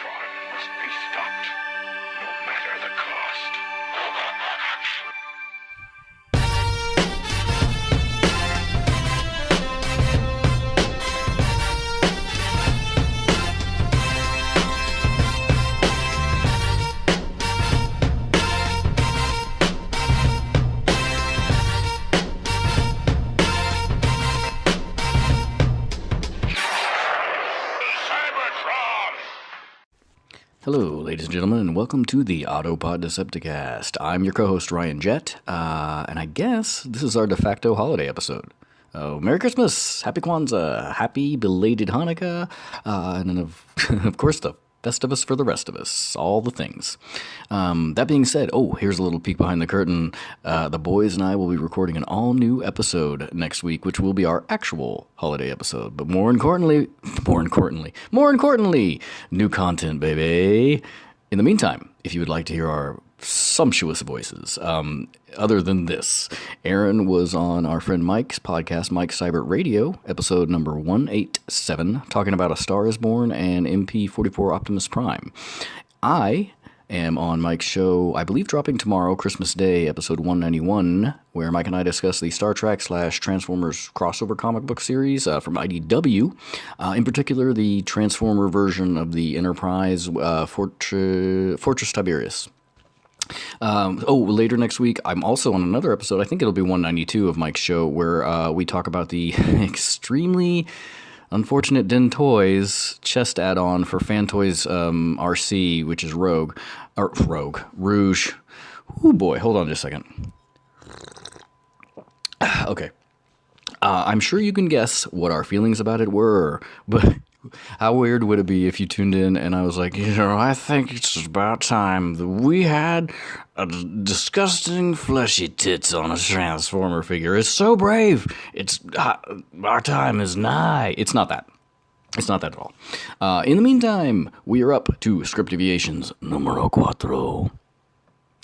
crime must be stopped, no matter the cost. Hello, ladies and gentlemen, and welcome to the Autopod Decepticast. I'm your co-host, Ryan Jett, and I guess this is our de facto holiday episode. Merry Christmas, Happy Kwanzaa, Happy belated Hanukkah, and then, of course, the Festivus for the rest of us, all the things. That being said, here's a little peek behind the curtain. The boys and I will be recording an all-new episode next week, which will be our actual holiday episode. But more importantly, new content, baby. In the meantime, if you would like to hear our sumptuous voices, other than this, Aaron was on our friend Mike's podcast, Mike Cybert Radio, episode number 187, talking about A Star is Born and MP44 Optimus Prime. I am on Mike's show, I believe dropping tomorrow, Christmas Day, episode 191, where Mike and I discuss the Star Trek / Transformers crossover comic book series from IDW, in particular the Transformer version of the Enterprise Fortress Tiberius. Later next week, I'm also on another episode, I think it'll be 192 of Mike's show, where we talk about the extremely unfortunate Den Toys chest add-on for Fantoys RC, which is Rouge. Oh boy, hold on just a second. Okay. I'm sure you can guess what our feelings about it were, but how weird would it be if you tuned in and I was like, I think it's about time that we had a disgusting fleshy tits on a Transformer figure. It's so brave. Our time is nigh. It's not that. It's not that at all. In the meantime, we are up to Script Deviations numero cuatro.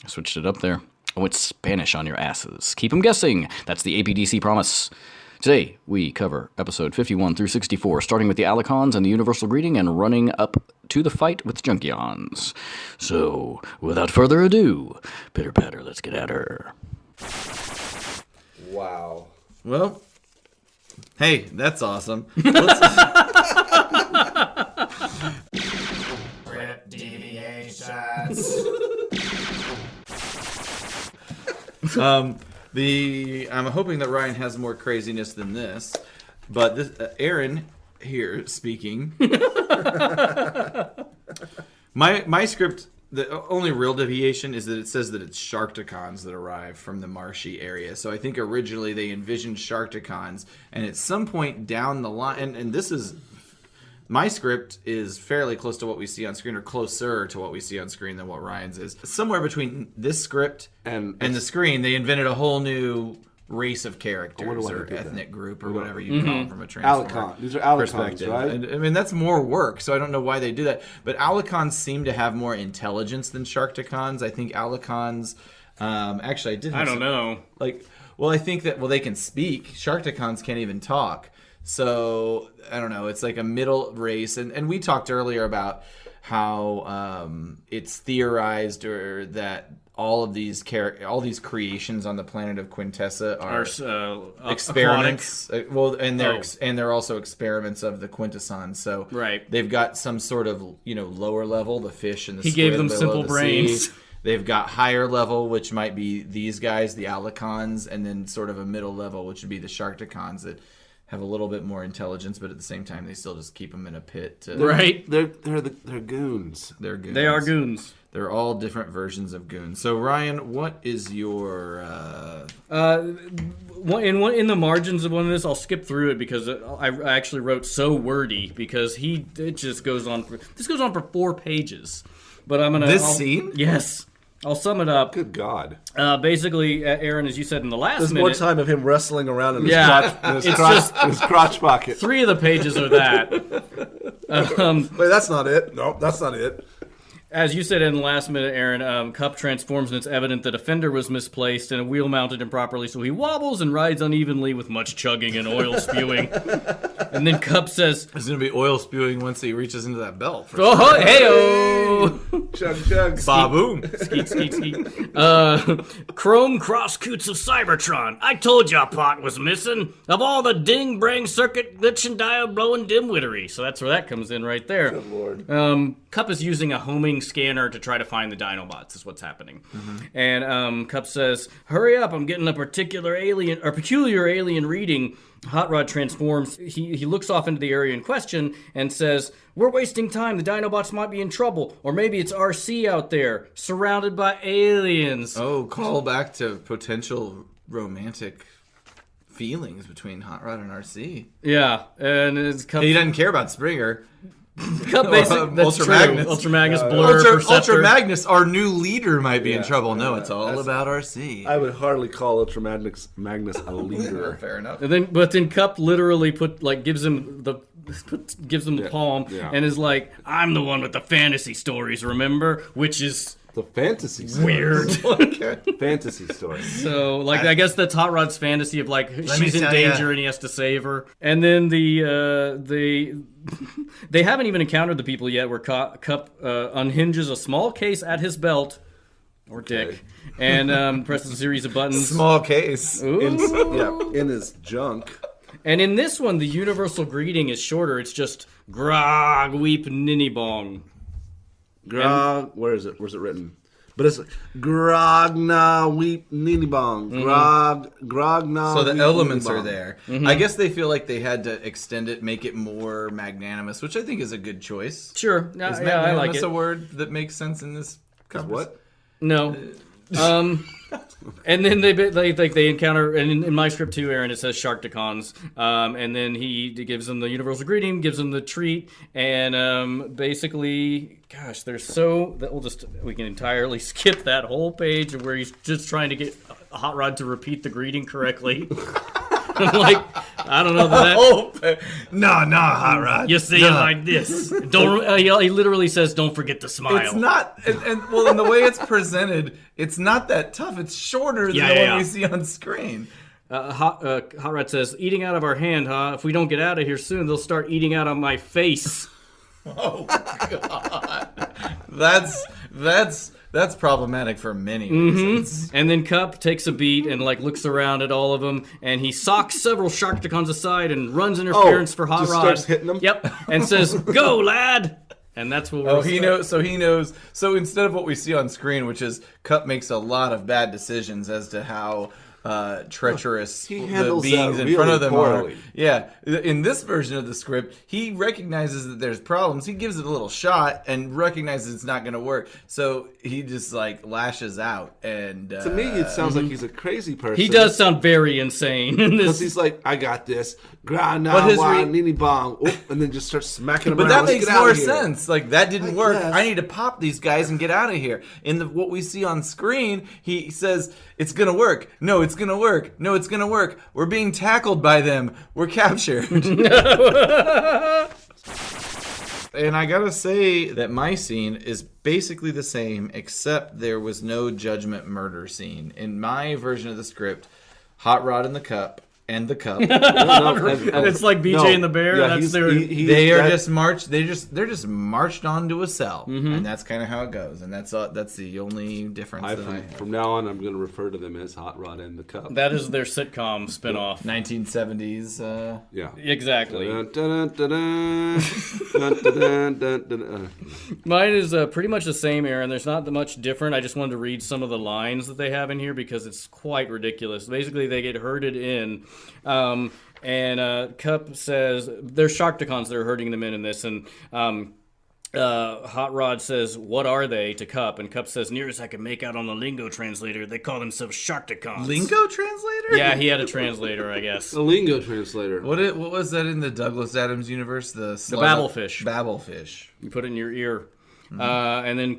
I switched it up there. Oh, it's Spanish on your asses. Keep them guessing. That's the APDC promise. Today, we cover episode 51 through 64, starting with the Alicons and the Universal Greeting and running up to the fight with Junkions. So, without further ado, pitter-patter, let's get at her. Wow. Well, hey, that's awesome. Script Deviations. I'm hoping that Ryan has more craziness than this, but this, Aaron here speaking. My script, the only real deviation is that it says that it's Sharkticons that arrive from the marshy area. So I think originally they envisioned Sharkticons, and at some point down the line, and this is. My script is fairly close to what we see on screen, or closer to what we see on screen than what Ryan's is. Somewhere between this script and the screen, they invented a whole new race of characters or ethnic group or whatever you call them from a Transformer These are Alicons, perspective. right? And, I mean, that's more work, so I don't know why they do that. But Alicons seem to have more intelligence than Sharkticons. I think Alicons... actually, I don't know. I think that, they can speak. Sharkticons can't even talk. So, I don't know, it's like a middle race. And we talked earlier about how it's theorized or that all these creations on the planet of Quintessa are experiments. And they're also experiments of the Quintessons. So they've got some sort of, lower level, the fish and the squid. He gave them simple brains. They've got higher level, which might be these guys, the Alicons, and then sort of a middle level, which would be the Sharkticons that have a little bit more intelligence, but at the same time, they still just keep them in a pit. They're goons. They're goons. They are goons. They're all different versions of goons. So, Ryan, what is your... In the margins of one of this, I'll skip through it because I actually wrote so wordy because it just goes on for... This goes on for 4 pages. But I'm going to... Scene? Yes. I'll sum it up. Good God. Basically, Aaron, as you said in the last There's minute... more time of him wrestling around in his crotch pocket. 3 of the pages are that. Wait, that's not it. No, that's not it. As you said in the last minute, Aaron, Cup transforms and it's evident that a fender was misplaced and a wheel mounted improperly, so he wobbles and rides unevenly with much chugging and oil spewing. And then Cup says... There's going to be oil spewing once he reaches into that belt. Oh, hey-oh! Chug, chug. Ba-boom. Skeet, skeet, skeet. Chrome cross-coots of Cybertron. I told ya pot was missing. Of all the ding-brang circuit glitching diode-blowing dimwittery. So that's where that comes in right there. Good Lord. Cup is using a homing scanner to try to find the Dinobots, is what's happening. And Cup says, hurry up, I'm getting a peculiar alien reading. Hot Rod transforms. He looks off into the area in question and says, we're wasting time. The Dinobots might be in trouble. Or maybe it's RC out there, surrounded by aliens. Oh, call back to potential romantic feelings between Hot Rod and RC. Yeah, and it's Cup. He doesn't care about Springer. Cup basic, that's Ultra true. Magnus. Ultra Magnus, Blur, Perceptor. Ultra Magnus, our new leader, might be in Yeah. trouble. No, it's all about RC. I would hardly call Ultra Magnus a leader. Fair enough. And then Cup literally gives him the palm and is like, I'm the one with the fantasy stories, remember? Which is The fantasy story. weird. Fantasy story. So, I guess that's Hot Rod's fantasy of, she's in tell danger ya. and he has to save her. And then they haven't even encountered the people yet where Cup unhinges a small case at his belt, or dick, and presses a series of buttons. Small case. In his junk. And in this one, the universal greeting is shorter. It's just, grog, weep, ninny bong. Grog. Where is it? Where's it written? But it's grog na weep nini bong. Grog na. So the weep, elements nini are bong. there. I guess they feel like they had to extend it, make it more magnanimous, which I think is a good choice. Sure. Is Yeah, I like magnanimous it. a word that makes sense in this conversation? What? No. And then they encounter, and in my script too, Aaron, it says Sharkticons. And then he gives them the universal greeting, gives them the treat, and basically, gosh, there's so that we can entirely skip that whole page of where he's just trying to get Hot Rod to repeat the greeting correctly. I'm like, I don't know that. No, Hot Rod. You say it like this. Don't. He literally says, "Don't forget to smile." It's not, and in the way it's presented, it's not that tough. It's shorter than the one we see on screen. Hot Rod says, "Eating out of our hand, huh? If we don't get out of here soon, they'll start eating out of my face." Oh God, that's problematic for many reasons. And then Cup takes a beat and looks around at all of them, and he socks several Sharkticons aside and runs interference for Hot just Rod. starts hitting them? Yep, and says, "Go, lad!" And that's what we're. Oh, he knows. So he knows. So instead of what we see on screen, which is Cup makes a lot of bad decisions as to how treacherous He the handles beings that in front really of them poorly. are. Yeah, in this version of the script, he recognizes that there's problems. He gives it a little shot and recognizes it's not going to work. So he just lashes out. And To me, it sounds like he's a crazy person. He does sound very insane in Because this. he's like, I got this. Grog But na his wa nini bong. Oop, and then just starts smacking him But around. that Let's makes get out more of here. sense. That didn't I work. guess. I need to pop these guys and get out of here. In what we see on screen, he says, it's gonna work. No, it's gonna work. No, it's gonna work. We're being tackled by them. We're captured. And I gotta say that my scene is basically the same, except there was no judgment murder scene. In my version of the script, Hot Rod and the Cup and the Cup. It's like BJ and the Bear. Yeah, That's their. They're just marched onto a cell, and that's kind of how it goes. And that's the only difference. From now on, I'm going to refer to them as Hot Rod and the Cup. That is their sitcom spinoff. 1970s. Yeah. Exactly. Dun, dun, dun, dun, dun, dun, dun, dun, dun. Mine is pretty much the same, Aaron. There's not that much different. I just wanted to read some of the lines that they have in here because it's quite ridiculous. Basically, they get herded in. And Cup says there's Sharkticons that are herding them in this, and Hot Rod says, "What are they?" to Cup, and Cup says, "Near as I can make out on the lingo translator, they call themselves Sharkticons." Lingo translator? Yeah, he had a translator, I guess. A lingo translator. What was that in the Douglas Adams universe? The Babelfish. Babelfish. You put it in your ear, and then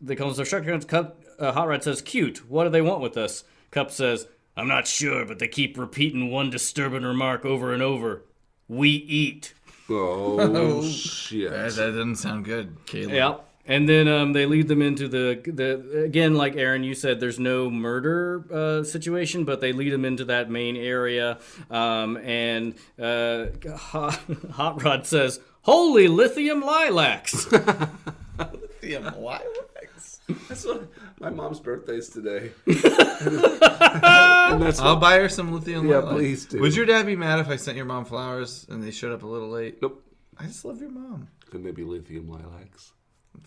they call themselves Sharkticons. Cup, Hot Rod says, "Cute. What do they want with us?" Cup says, "I'm not sure, but they keep repeating one disturbing remark over and over. We eat." Oh, shit. That doesn't sound good, Caleb. Yep. And then they lead them into the again, like Aaron, you said, there's no murder situation, but they lead them into that main area. And Hot Rod says, "Holy lithium lilacs!" Lithium lilacs. That's what my mom's birthday's today. And that's I'll buy her some lithium lilacs. Yeah, please do. Would your dad be mad if I sent your mom flowers and they showed up a little late? Nope. I just love your mom. Couldn't they be lithium lilacs?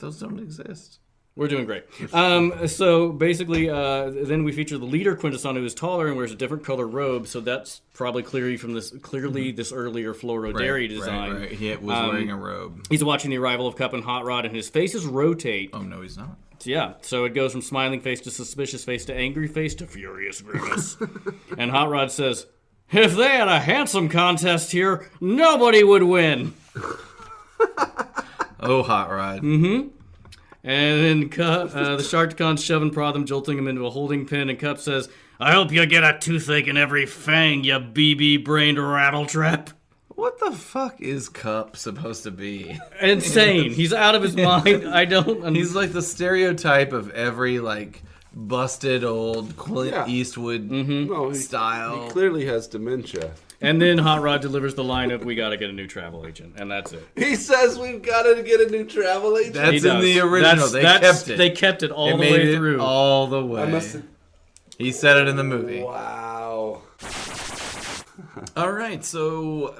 Those don't exist. We're doing great. So basically, then we feature the leader, Quintesson, who is taller and wears a different color robe. So that's probably clearly from this earlier Floro Dairy design. Right. He was wearing a robe. He's watching the arrival of Cup and Hot Rod, and his faces rotate. Oh, no, he's not. Yeah, so it goes from smiling face to suspicious face to angry face to furious grimace. And Hot Rod says, "If they had a handsome contest here, nobody would win." Oh, Hot Rod. Mm-hmm. And then the Sharkticons shove and prod them, jolting him into a holding pen, and Cup says, "I hope you get a toothache in every fang, you BB-brained rattletrap." What the fuck is Cup supposed to be? Insane. He's out of his mind. He's like the stereotype of every, like, busted old Clint Eastwood style. He clearly has dementia. And then Hot Rod delivers the line of, "We got to get a new travel agent," and that's it. He says we've got to get a new travel agent. That's in the original. They kept it. They kept it all the way through. All the way. He said it in the movie. Wow. All right, so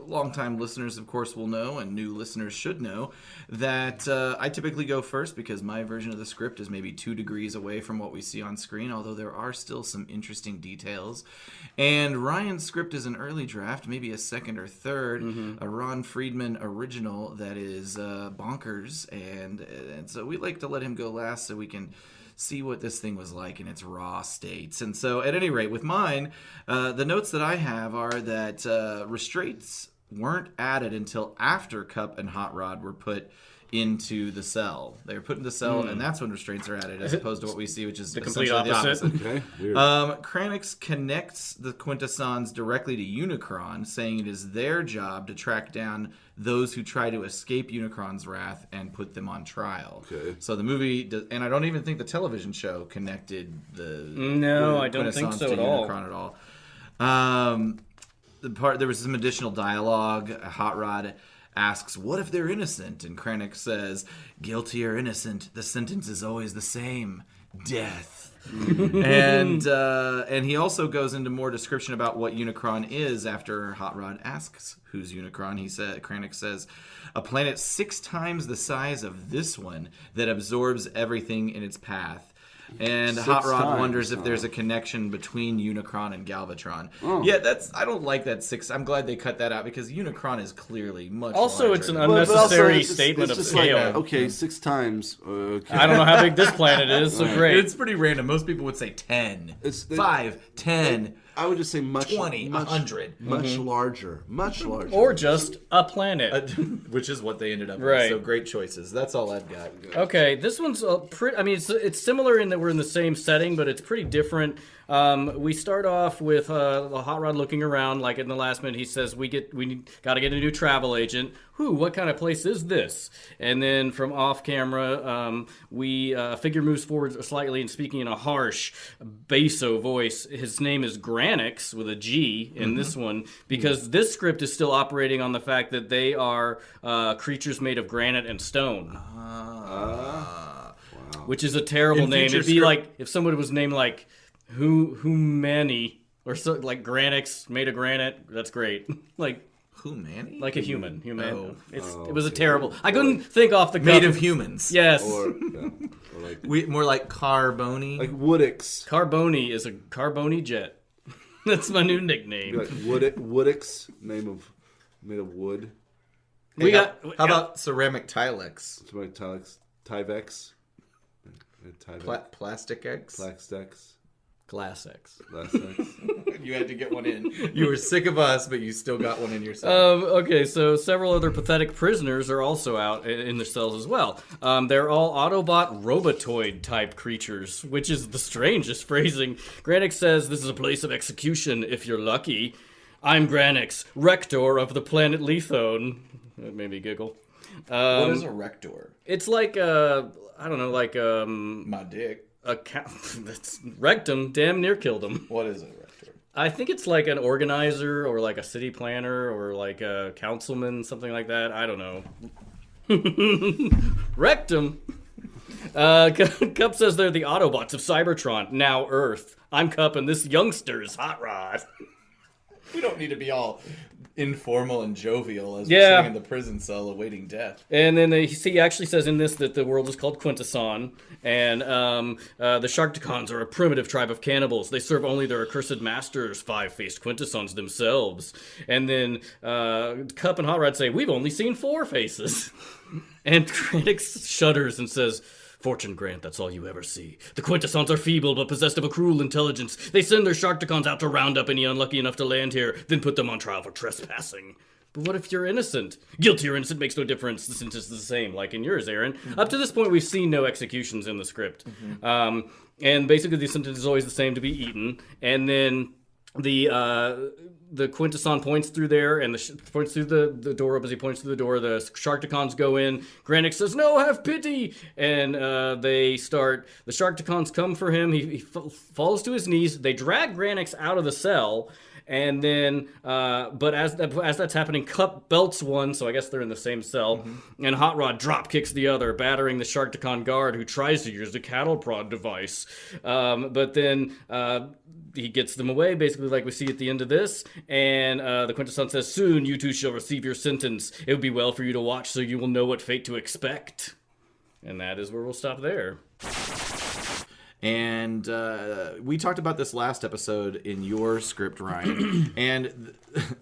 longtime listeners, of course, will know, and new listeners should know, that I typically go first because my version of the script is maybe 2 degrees away from what we see on screen, although there are still some interesting details. And Ryan's script is an early draft, maybe a second or third, a Ron Friedman original that is bonkers, and so we like to let him go last so we can see what this thing was like in its raw states. And so, at any rate, with mine, the notes that I have are that restraints weren't added until after Cup and Hot Rod were put into the cell. They were put in the cell, and that's when restraints are added, as opposed to what we see, which is the complete opposite. Okay. Weird. Kranix connects the Quintessons directly to Unicron, saying it is their job to track down those who try to escape Unicron's wrath and put them on trial. Okay. So the movie, and I don't even think the television show connected the I don't think so to at all. Unicron at all. There was some additional dialogue. Hot Rod asks, "What if they're innocent?" And Krennic says, "Guilty or innocent, the sentence is always the same: death." and he also goes into more description about what Unicron is after Hot Rod asks who's Unicron. Krennic says, "A planet 6 times the size of this one that absorbs everything in its path." And Hot Rod wonders if there's a connection between Unicron and Galvatron. Yeah, I don't like that 6. I'm glad they cut that out because Unicron is clearly much Also, larger. it's an unnecessary it's statement of just scale. like, okay, 6 times. Okay. I don't know how big this planet is, so great. It's pretty random. Most people would say 10, 5, 10. I would just say much 20, 100. Much larger. Much larger. Or just a planet. Which is what they ended up Right. with. So great choices. That's all I've got. Okay, this one's pretty. I mean, it's similar in that we're in the same setting, but it's pretty different. We start off with the Hot Rod looking around. Like in the last minute, he says, "We got to get a new travel agent." What kind of place is this? And then from off camera, figure moves forward slightly and speaking in a harsh basso voice. His name is Granix with a G in this one because this script is still operating on the fact that they are creatures made of granite and stone. Which is a terrible name. It'd be like if someone was named like Humani or so, like Granix made of granite. That's great. Like Humani? like a human. Oh. It was a terrible. I couldn't think off the cuff. Made of humans. Yes. Or like, More like Carboni. like Woodix. Carboni is a Carboni jet. That's my new nickname. Like Woodix, made of wood. How about ceramic Tilex? It's like Tyvex. Plastic X? Plastex. Glass X. You had to get one in. You were sick of us, but you still got one in yourself. Okay, so several other pathetic prisoners are also out in their cells as well. They're all Autobot robotoid type creatures, which is the strangest phrasing. Granix says this is a place of execution if you're lucky. I'm Granix, rector of the planet Lethone. That made me giggle. What is a rector? It's like I don't know, like My dick. that's rectum. Damn near killed him. What is a rector? I think it's like an organizer or like a city planner or like a councilman, something like that. I don't know. Rectum. Cup says they're the Autobots of Cybertron, now Earth. I'm Cup and this youngster's Hot Rod. We don't need to be all informal and jovial as we're sitting in the prison cell awaiting death. And then he actually says in this that the world is called Quintesson, and the Sharktacons are a primitive tribe of cannibals. They serve only their accursed masters, five-faced Quintessons themselves. And then Cup and Hot Rod say, we've only seen four faces. And Krennic shudders and says, Fortune grant that's all you ever see. The Quintessons are feeble but possessed of a cruel intelligence. They send their Sharktacons out to round up any unlucky enough to land here, then put them on trial for trespassing. But what if you're innocent? Guilty or innocent makes no difference. The sentence is the same, like in yours, Aaron. Mm-hmm. Up to this point, we've seen no executions in the script. Mm-hmm. And basically, the sentence is always the same: to be eaten. And then the Quintesson points through there, and points through the door up as he points through the door. The Sharktacons go in. Granix says, "No, have pity!" And they start. The Sharktacons come for him. He falls to his knees. They drag Granix out of the cell. And then, but as that's happening, Cup belts one, so I guess they're in the same cell. Mm-hmm. And Hot Rod drop kicks the other, battering the Sharktacon guard who tries to use the cattle prod device. But then he gets them away, basically like we see at the end of this. And the Quintesson says, "Soon you two shall receive your sentence. It would be well for you to watch, so you will know what fate to expect." And that is where we'll stop there. And we talked about this last episode in your script, Ryan. And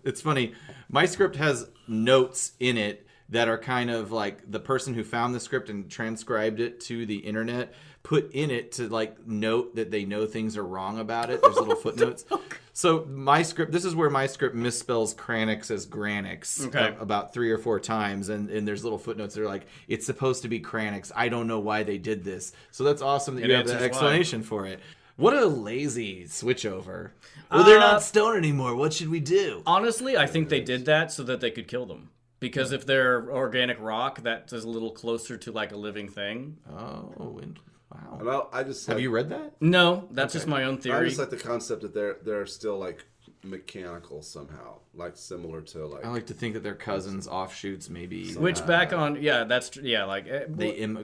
it's funny. My script has notes in it that are kind of like the person who found the script and transcribed it to the internet put in it to like note that they know things are wrong about it. There's little footnotes. So my script, this is where my script misspells Kranix as Granix about 3 or 4 times. And there's little footnotes that are like, it's supposed to be Kranix. I don't know why they did this. So that's awesome that you have the explanation for it. What a lazy switchover. Well, they're not stone anymore. What should we do? Honestly, I think they did that so that they could kill them. Because if they're organic rock, that is a little closer to like a living thing. Oh, wow. And I just have you read that? No, that's just my own theory. I just like the concept that they're still like mechanical somehow, like similar to like. I like to think that they're cousins, offshoots, maybe. Which back on, like they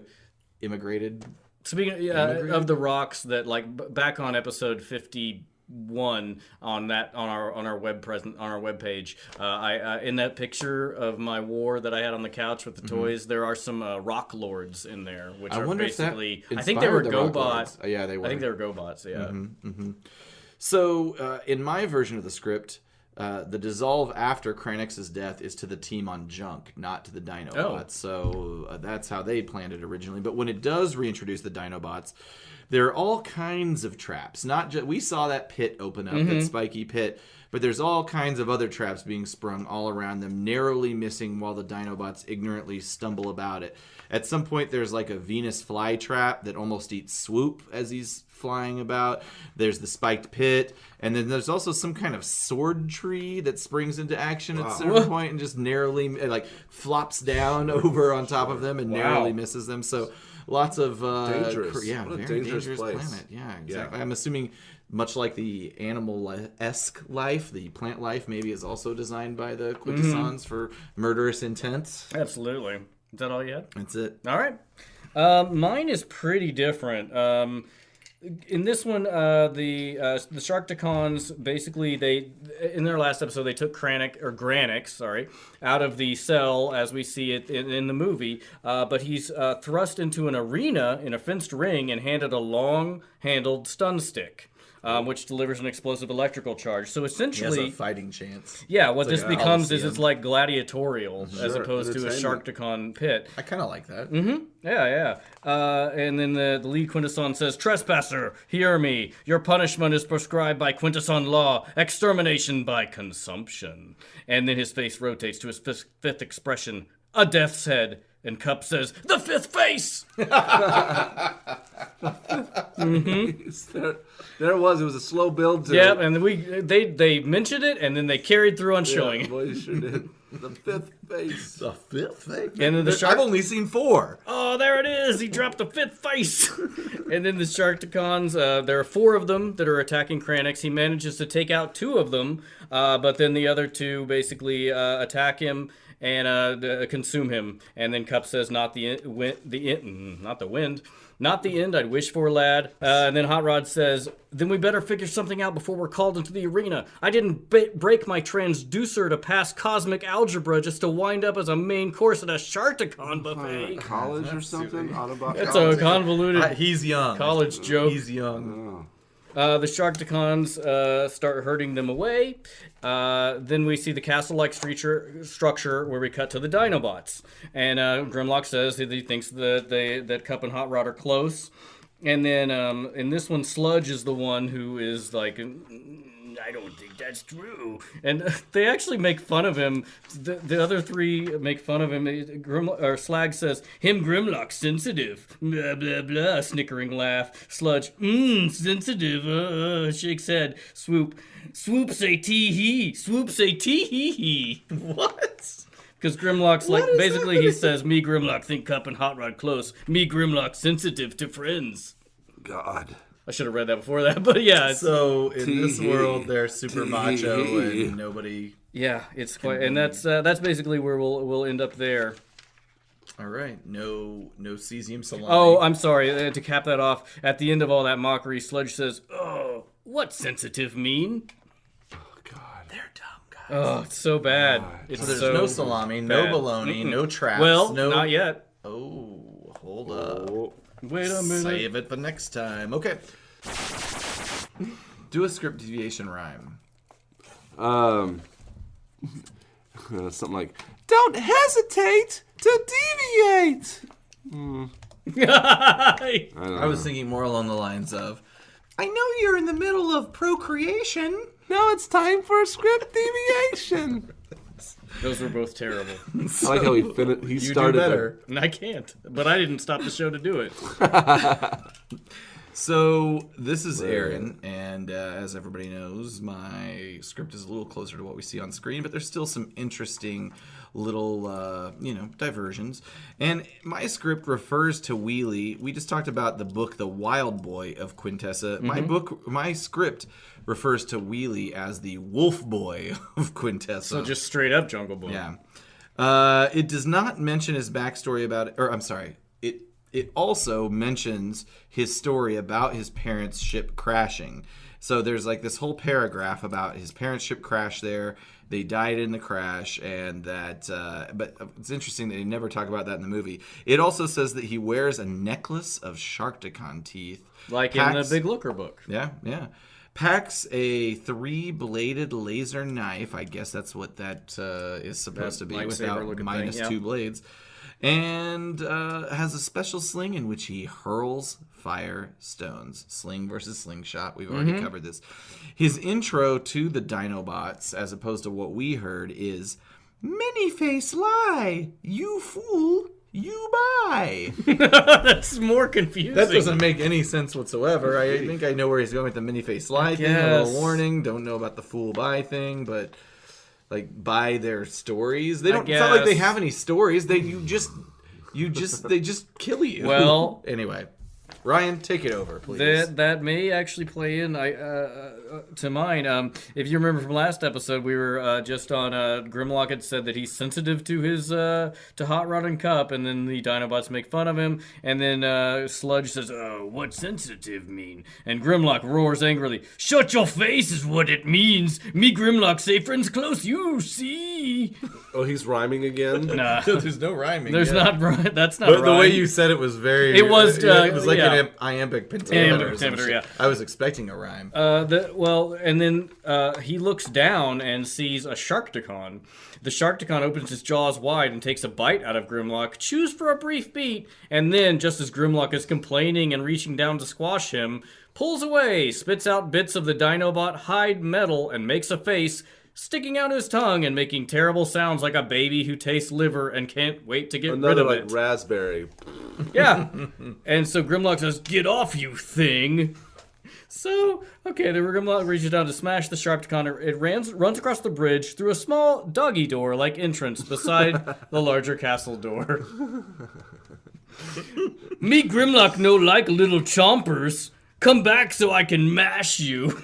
immigrated. Speaking of the rocks, that like back on episode 51 on our web page, I in that picture of my war that I had on the couch with the toys, there are some rock lords in there, which are basically I think they were GoBots. Yeah, they were. I think they were GoBots. Yeah. Mm-hmm, mm-hmm. So in my version of the script, the dissolve after Kranix's death is to the team on Junk, not to the Dinobots. Oh. So that's how they planned it originally. But when it does reintroduce the Dinobots, there are all kinds of traps. Not just we saw that pit open up, that spiky pit, but there's all kinds of other traps being sprung all around them, narrowly missing while the Dinobots ignorantly stumble about it. At some point, there's like a Venus flytrap that almost eats Swoop as he's flying about. There's the spiked pit, and then there's also some kind of sword tree that springs into action at a certain point and just narrowly like flops down over on top of them and narrowly misses them. So lots of dangerous. Very dangerous planet. Yeah, exactly. Yeah. I'm assuming much like the animal-esque life, the plant life maybe is also designed by the Quintessons for murderous intent. Absolutely. Is that all you had? That's it. All right. Mine is pretty different. In this one, the Sharktacons basically in their last episode they took Granix, out of the cell as we see it in the movie. But he's thrust into an arena in a fenced ring and handed a long-handled stun stick. Which delivers an explosive electrical charge. So essentially, he has a fighting chance. Yeah, what this becomes is it's like gladiatorial as opposed to a Sharktacon pit. I kind of like that. Mm-hmm. Yeah. And then the lead Quintesson says, "Trespasser, hear me. Your punishment is prescribed by Quintesson law. Extermination by consumption." And then his face rotates to his fifth expression, a death's head. And Cup says, "The fifth face!" There it was. It was a slow build to it. Yeah, and they mentioned it, and then they carried through on showing it. Boy, you sure did. The fifth face. The fifth face? And then the shark... I've only seen 4. Oh, there it is! He dropped the fifth face! And then the Sharktacons, there are 4 of them that are attacking Kranix. He manages to take out 2 of them, but then the other 2 basically attack him and consume him. And then Cup says, not the wind. Not the end I'd wish for, lad. And then Hot Rod says, then we better figure something out before we're called into the arena. I didn't break my transducer to pass cosmic algebra just to wind up as a main course at a Sharktacon buffet. College or something? Autobot It's college? a convoluted He's young. college joke. He's young. The Sharktacons start herding them away. Then we see the castle-like structure where we cut to the Dinobots. And Grimlock says that he thinks that Cup and Hot Rod are close. And then in this one, Sludge is the one who is like, I don't think that's true. And they actually make fun of him. The other 3 make fun of him. Slag says, him Grimlock sensitive. Blah, blah, blah. Snickering laugh. Sludge, sensitive. Shakes head. Swoop say tee-hee. Swoop say tee-hee-hee. What? Because Grimlock's like, basically he says, me Grimlock think Cup and Hot Rod close. Me Grimlock sensitive to friends. God. I should have read that before that, but yeah. So in this world, they're super macho and nobody. Yeah, it's quite, and that's basically where we'll end up there. All right, no cesium salami. Oh, I'm sorry. To cap that off, at the end of all that mockery, Sludge says, "Oh, what's sensitive mean?" Oh, God. They're dumb guys. Oh, it's so bad. It's So there's so no salami, no bad. bologna, no traps. Well, no... not yet. Oh, hold up. Wait a minute. Save it for next time. Okay. Do a script deviation rhyme. Something like, don't hesitate to deviate. I was thinking more along the lines of, I know you're in the middle of procreation. Now it's time for a script deviation. Those were both terrible. I like how he started do better. And I can't, but I didn't stop the show to do it. So this is Aaron, and as everybody knows, my script is a little closer to what we see on screen, but there's still some interesting little, diversions. And my script refers to Wheelie. We just talked about the book, The Wild Boy of Quintessa. My script refers to Wheelie as the Wolf Boy of Quintessa. So just straight up Jungle Boy. Yeah. It does not mention his backstory about it, or I'm sorry, it also mentions his story about his parents' ship crashing. So there's like this whole paragraph about his parents' ship crashed there. They died in the crash, and that. But it's interesting that they never talk about that in the movie. It also says that he wears a necklace of Sharktacon teeth, Like in the Big Looker book. Yeah. Packs a 3-bladed laser knife. I guess that's what that is supposed to be, without minus 2 blades. And has a special sling in which he hurls fire stones. Sling versus slingshot. We've already covered this. His intro to the Dinobots, as opposed to what we heard, is Many-face lie, you fool, you buy. That's more confusing. That doesn't make any sense whatsoever. I think I know where he's going with the many-face lie thing. A little warning. Don't know about the fool buy thing, but like buy their stories. They don't. It's not like they have any stories. They just kill you. Well, anyway, Ryan, take it over, please. That may actually play in to mine. If you remember from last episode, we were just on Grimlock had said that he's sensitive to his to Hot Rod and Cup, and then the Dinobots make fun of him, and then Sludge says, "Oh, what's sensitive mean?" And Grimlock roars angrily, "Shut your face is what it means. Me Grimlock say friends close, you see." Oh, he's rhyming again? Nah, There's no rhyming. there's not. That's not. But the way rhyme. you said it was very. It was. It was like yeah. an iambic pentameter. Iambic pentameter, yeah. I was expecting a rhyme. And then he looks down and sees a Sharktacon. The Sharktacon opens its jaws wide and takes a bite out of Grimlock, chews for a brief beat, and then, just as Grimlock is complaining and reaching down to squash him, pulls away, spits out bits of the Dinobot hide metal, and makes a face, sticking out his tongue and making terrible sounds like a baby who tastes liver and can't wait to get rid of it. Raspberry. Yeah. And so Grimlock says, "Get off, you thing." So, okay, the Grimlock reaches down to smash the Sharpticon. It runs across the bridge through a small doggy door-like entrance beside the larger castle door. Me Grimlock no like little chompers. Come back so I can mash you.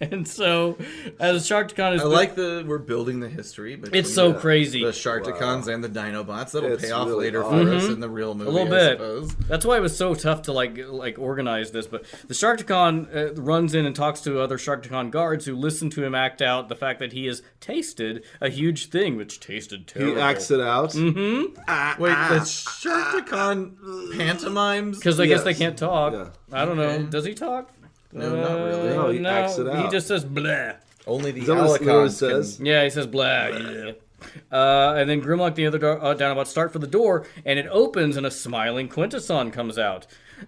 And so, as Sharkticon is... I like we're building the history, but it's so crazy. The Sharkticons and the Dinobots. That'll pay off really later odd. for us in the real movie, a little I bit. suppose. That's why it was so tough to like organize this. But the Sharkticon runs in and talks to other Sharkticon guards who listen to him act out the fact that he has tasted a huge thing, which tasted terrible. He acts it out. Wait, the Sharkticon pantomimes? Because I guess they Yes. can't talk. Yeah. I don't know. Does he talk? No, not really. No, he acts it out. He just says blah. Only the Is that what it Alicons says? can... Yeah, he says blah. Yeah. And then Grimlock and the other Dinobots start for the door, and it opens, and a smiling Quintesson comes out.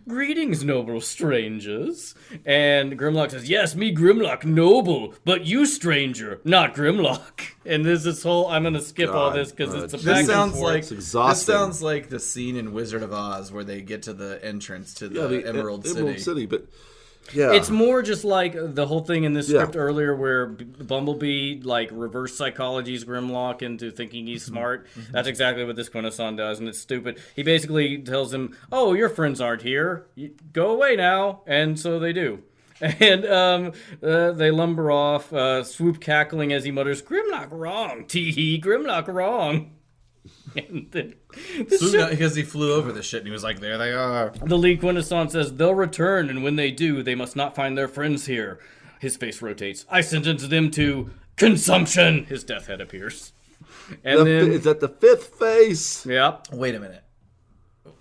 Greetings, noble strangers. And Grimlock says, yes, me Grimlock, noble, but you stranger, not Grimlock. And there's this whole, I'm going to skip all this because it's a back This and sounds forth. like It's exhausting. This sounds like the scene in Wizard of Oz where they get to the entrance to the Emerald City. But yeah, It's more just like the whole thing in this Yeah. script earlier where Bumblebee like reverse psychologies Grimlock into thinking he's smart. That's exactly what this Quintesson does, and it's stupid. He basically tells him, oh, your friends aren't here. Go away now. And so they do. And they lumber off, Swoop cackling as he mutters, Grimlock wrong. Tee-hee, Grimlock wrong. And then Because he flew over the shit and he was like, there they are. the lead Quintesson says, they'll return, and when they do, they must not find their friends here. His face rotates. I sentence them to consumption. His death head appears. And then... is that the fifth face? Yep. Wait a minute.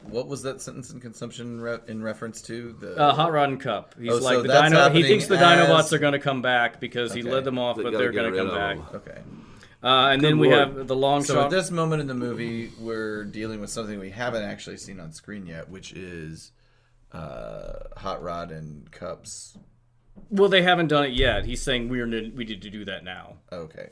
What was that sentence in consumption in reference to? The Hot Rod and Cup. He's Oh, like, so the that's Dino. He thinks the happening Dinobots as- are going to come back because he Okay. led them off, They but gotta they're get going to rid come of back. them. Okay. And then we word. have the long So shot. at this moment in the movie, we're dealing with something we haven't actually seen on screen yet, which is Hot Rod and Cup's. Well, they haven't done it yet. He's saying we need to do that now. Okay.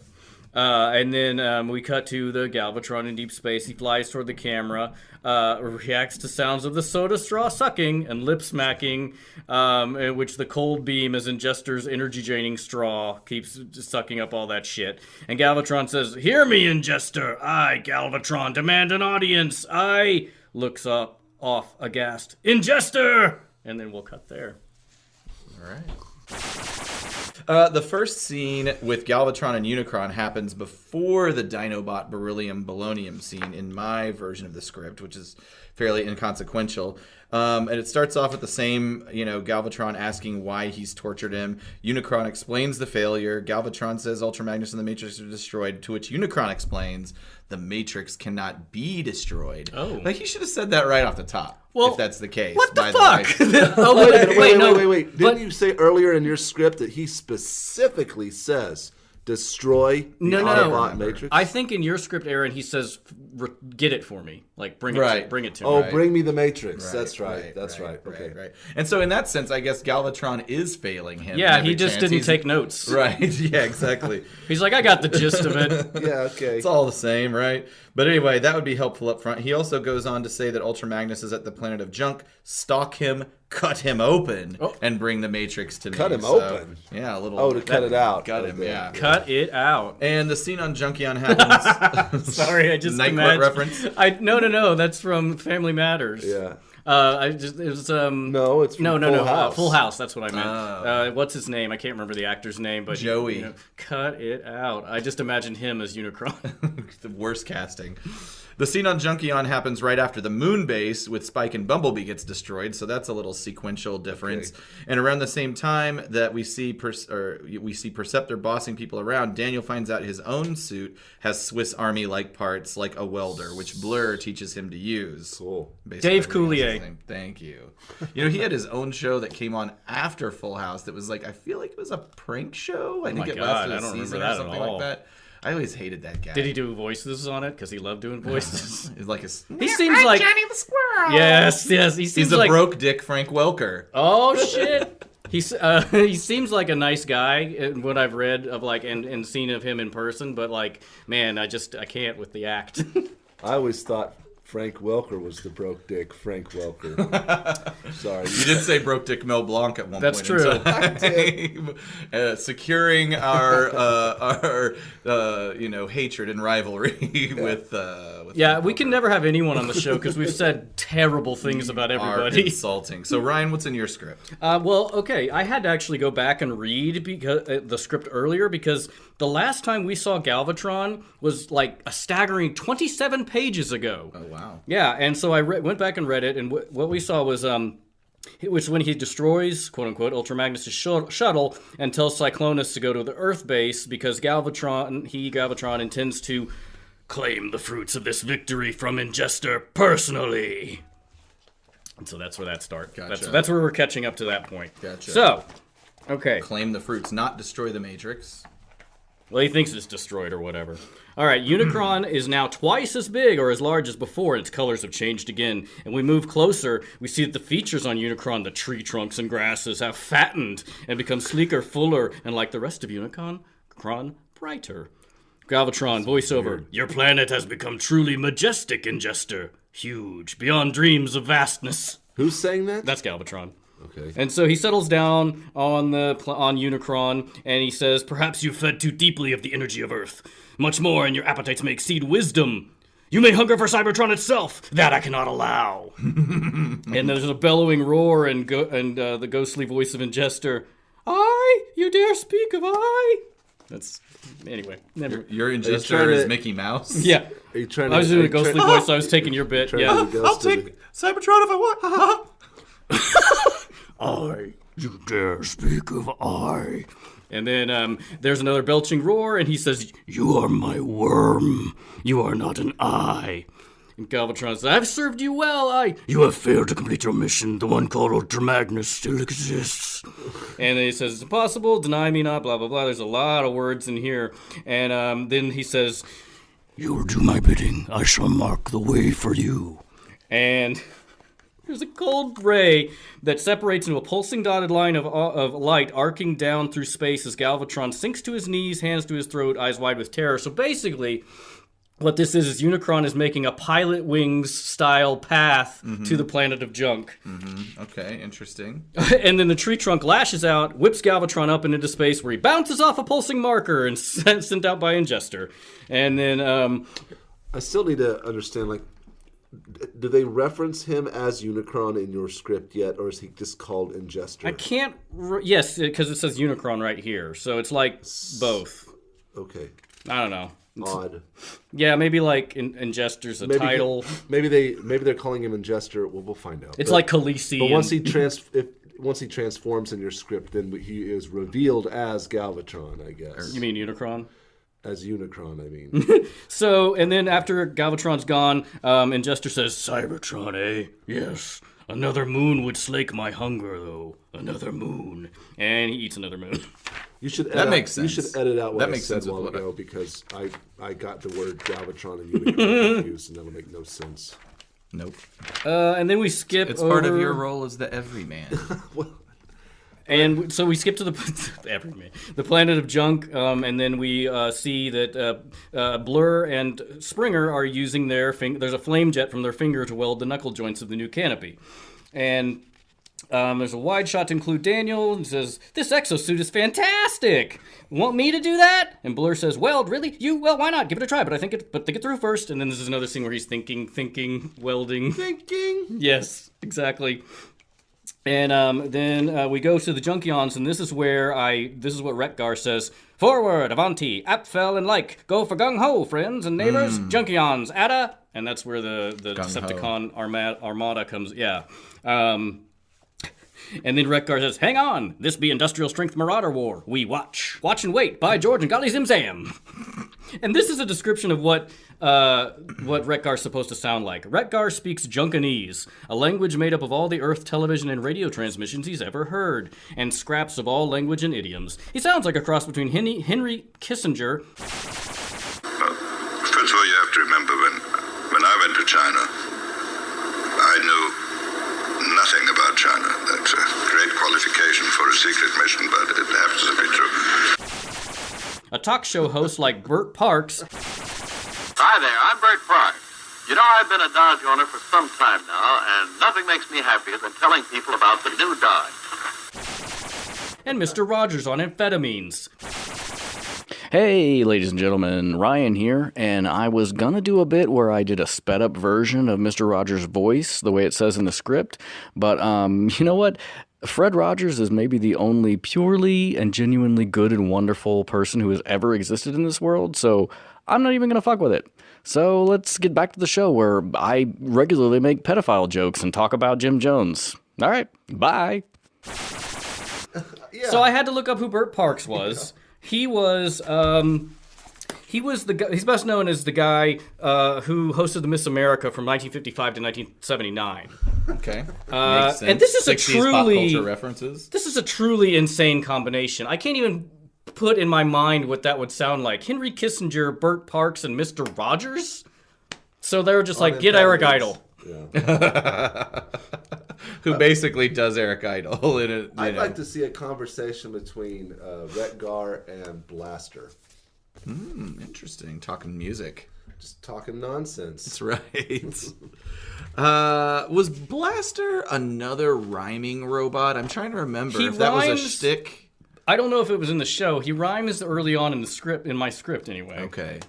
And then we cut to the Galvatron in deep space. He flies toward the camera, reacts to sounds of the soda straw sucking and lip smacking, in which the cold beam, as in Jester's energy-draining straw, keeps sucking up all that shit. And Galvatron says, hear me, Ingester. I, Galvatron, demand an audience. I looks up, off, aghast. Ingester! And then we'll cut there. All right. The first scene with Galvatron and Unicron happens before the Dinobot Beryllium Bolonium scene in my version of the script, which is fairly inconsequential. And it starts off with the same, Galvatron asking why he's tortured him. Unicron explains the failure. Galvatron says Ultra Magnus and the Matrix are destroyed, to which Unicron explains the Matrix cannot be destroyed. Oh. Like, he should have said that right off the top, Well, if that's the case. What the by fuck? way. Oh, Wait. Didn't But- you say earlier in your script that he specifically says destroy the No. Autobot Matrix? I think in your script, Aaron, he says, get it for me. Like, bring it Right. to me. Oh, Right. bring me the Matrix. That's right. That's right. Okay. Right. And so in that sense, I guess Galvatron is failing him. Yeah, every he just chance. didn't He's- take notes. Right. Yeah, exactly. He's like, I got the gist of it. Yeah. Okay. It's all the same, right? But anyway, that would be helpful up front. He also goes on to say that Ultra Magnus is at the planet of junk. Stalk him, cut him open, and bring the Matrix to me. Cut him So, open? Yeah, a little. Oh, to cut it out. Cut him, Okay. yeah. Cut it out. And the scene on Junkion happens. Sorry, I just Night Court imagined. reference. No. That's from Family Matters. Yeah. It was No, it's from no. Full House. Full House. That's what I meant. Oh. What's his name? I can't remember the actor's name, but Joey. cut it out. I just imagined him as Unicron. The worst casting. The scene on Junkion happens right after the moon base with Spike and Bumblebee gets destroyed, so that's a little sequential difference. Okay. And around the same time that we see Perceptor bossing people around, Daniel finds out his own suit has Swiss Army-like parts, like a welder, which Blur teaches him to use. Cool. Basically, Dave everything has Coulier. his name. Thank you. He had his own show that came on after Full House that was like, I feel like it was a prank show. I think my it God, lasted I a don't remember season that or at something all. like that. I always hated that guy. Did he do voices on it? Because he loved doing voices. He's like He seems like Johnny the Squirrel. yes. He seems he's a like broke dick Frank Welker. oh shit. He seems like a nice guy in what I've read of like and seen of him in person, but like man, I can't with the act. I always thought Frank Welker was the broke dick Frank Welker. Sorry. You did say broke dick Mel Blanc at one That's point. That's true. Securing our hatred and rivalry with Yeah, we can never have anyone on the show because we've said terrible things about everybody. Insulting. So Ryan, what's in your script? Well, okay, I had to actually go back and read the script earlier because the last time we saw Galvatron was like a staggering 27 pages ago. Oh, wow. Yeah, and so I went back and read it, and what we saw was it was when he destroys, quote-unquote, Ultra Magnus' shuttle and tells Cyclonus to go to the Earth base because Galvatron intends to claim the fruits of this victory from Ingester personally. And so that's where that starts. Gotcha. That's where we're catching up to that point. Gotcha. So, okay. Claim the fruits, not destroy the Matrix. Well, he thinks it's destroyed or whatever. All right, Unicron is now twice as big or as large as before, and its colors have changed again. And we move closer, we see that the features on Unicron, the tree trunks and grasses, have fattened and become sleeker, fuller, and like the rest of Unicron, brighter. Galvatron, voiceover. Your planet has become truly majestic, Ingester. Huge, beyond dreams of vastness. Who's saying that? That's Galvatron. Okay. And so he settles down on Unicron, and he says, "Perhaps you fed too deeply of the energy of Earth. Much more, and your appetites may exceed wisdom. You may hunger for Cybertron itself. That I cannot allow." And there's a bellowing roar, and the ghostly voice of Ingester. "I? You dare speak of I?" That's anyway. Never. Your Ingester is Mickey Mouse. Yeah. Are you trying I was doing a ghostly voice, so I was taking your bit. Yeah. I'll take Cybertron if I want. I, you dare speak of I. And then there's another belching roar, and he says, "You are my worm. You are not an I." And Galvatron says, "I've served you well, I." "You have failed to complete your mission. The one called Ultra Magnus still exists." And then he says, "It's impossible. Deny me not, blah, blah, blah." There's a lot of words in here. And then he says, "You will do my bidding. I shall mark the way for you." And there's a cold ray that separates into a pulsing dotted line of light arcing down through space as Galvatron sinks to his knees, hands to his throat, eyes wide with terror. So basically, what this is Unicron is making a Pilot Wings style path to the planet of junk. Mm-hmm. Okay, interesting. And then the tree trunk lashes out, whips Galvatron up and into space, where he bounces off a pulsing marker and sent out by Ingester. And then I still need to understand, like, do they reference him as Unicron in your script yet, or is he just called Ingester? I can't. Yes, because it says Unicron right here, so it's like both. Okay. I don't know. Odd. Yeah, maybe like Ingester's a title. Maybe they're calling him Ingester. Well, we'll find out. It's like Khaleesi. But once he transforms in your script, then he is revealed as Galvatron, I guess. You mean Unicron? As Unicron, I mean. So, and then after Galvatron's gone, Ingester says, "Cybertron, eh? Yes. Another moon would slake my hunger, though. Another moon." And he eats another moon. You should that makes sense. You should edit out what I said a while ago because I got the word Galvatron and Unicron confused, and that would make no sense. Nope. And then we skip It's over... part of your role as the everyman. Well, and so we skip to the planet of junk, and then we see that Blur and Springer are using their there's a flame jet from their finger to weld the knuckle joints of the new canopy. And there's a wide shot to include Daniel, and says, "This exosuit is fantastic. Want me to do that?" And Blur says, "Weld, really? You? Well, why not? Give it a try, but think it through first." And then this is another scene where he's thinking, welding. Thinking? Yes, exactly. And then we go to the Junkions, and this is what Retgar says. "Forward, Avanti, Apfel, and like. Go for gung-ho, friends and neighbors. Junkions, Ada." And that's where the Decepticon armada comes. Yeah. And then Retgar says, "Hang on, this be industrial strength marauder war. We watch and wait. By George and golly zim-zam." And this is a description of what Retgar's supposed to sound like. Retgar speaks Junkanese, a language made up of all the Earth television and radio transmissions he's ever heard, and scraps of all language and idioms. He sounds like a cross between Henry Kissinger. First of all, you have to remember when I went to China, I knew nothing about China. That's a great qualification for a secret mission, but it happens to be true. A talk show host like Bert Parks. Hi there, I'm Bert Parks. You know, I've been a Dodge owner for some time now, and nothing makes me happier than telling people about the new Dodge. And Mr. Rogers on amphetamines. Hey, ladies and gentlemen, Ryan here, and I was gonna do a bit where I did a sped up version of Mr. Rogers' voice, the way it says in the script, but you know what? Fred Rogers is maybe the only purely and genuinely good and wonderful person who has ever existed in this world, so I'm not even gonna fuck with it. So let's get back to the show where I regularly make pedophile jokes and talk about Jim Jones. All right, bye. So I had to look up who Burt Parks was. He was the guy, he's best known as the guy who hosted the Miss America from 1955 to 1979. Okay. Makes sense. And this is 60s pop culture references. This is a truly insane combination. I can't even put in my mind what that would sound like. Henry Kissinger, Burt Parks, and Mr. Rogers? So they were just like, get Eric Idle. Yeah. Who basically does Eric Idle. I'd like to see a conversation between Retgar and Blaster. Interesting. Talking music. Just talking nonsense. That's right. Was Blaster another rhyming robot? I'm trying to remember if that was a shtick. I don't know if it was in the show. He rhymes early on in the script, in my script anyway. Okay.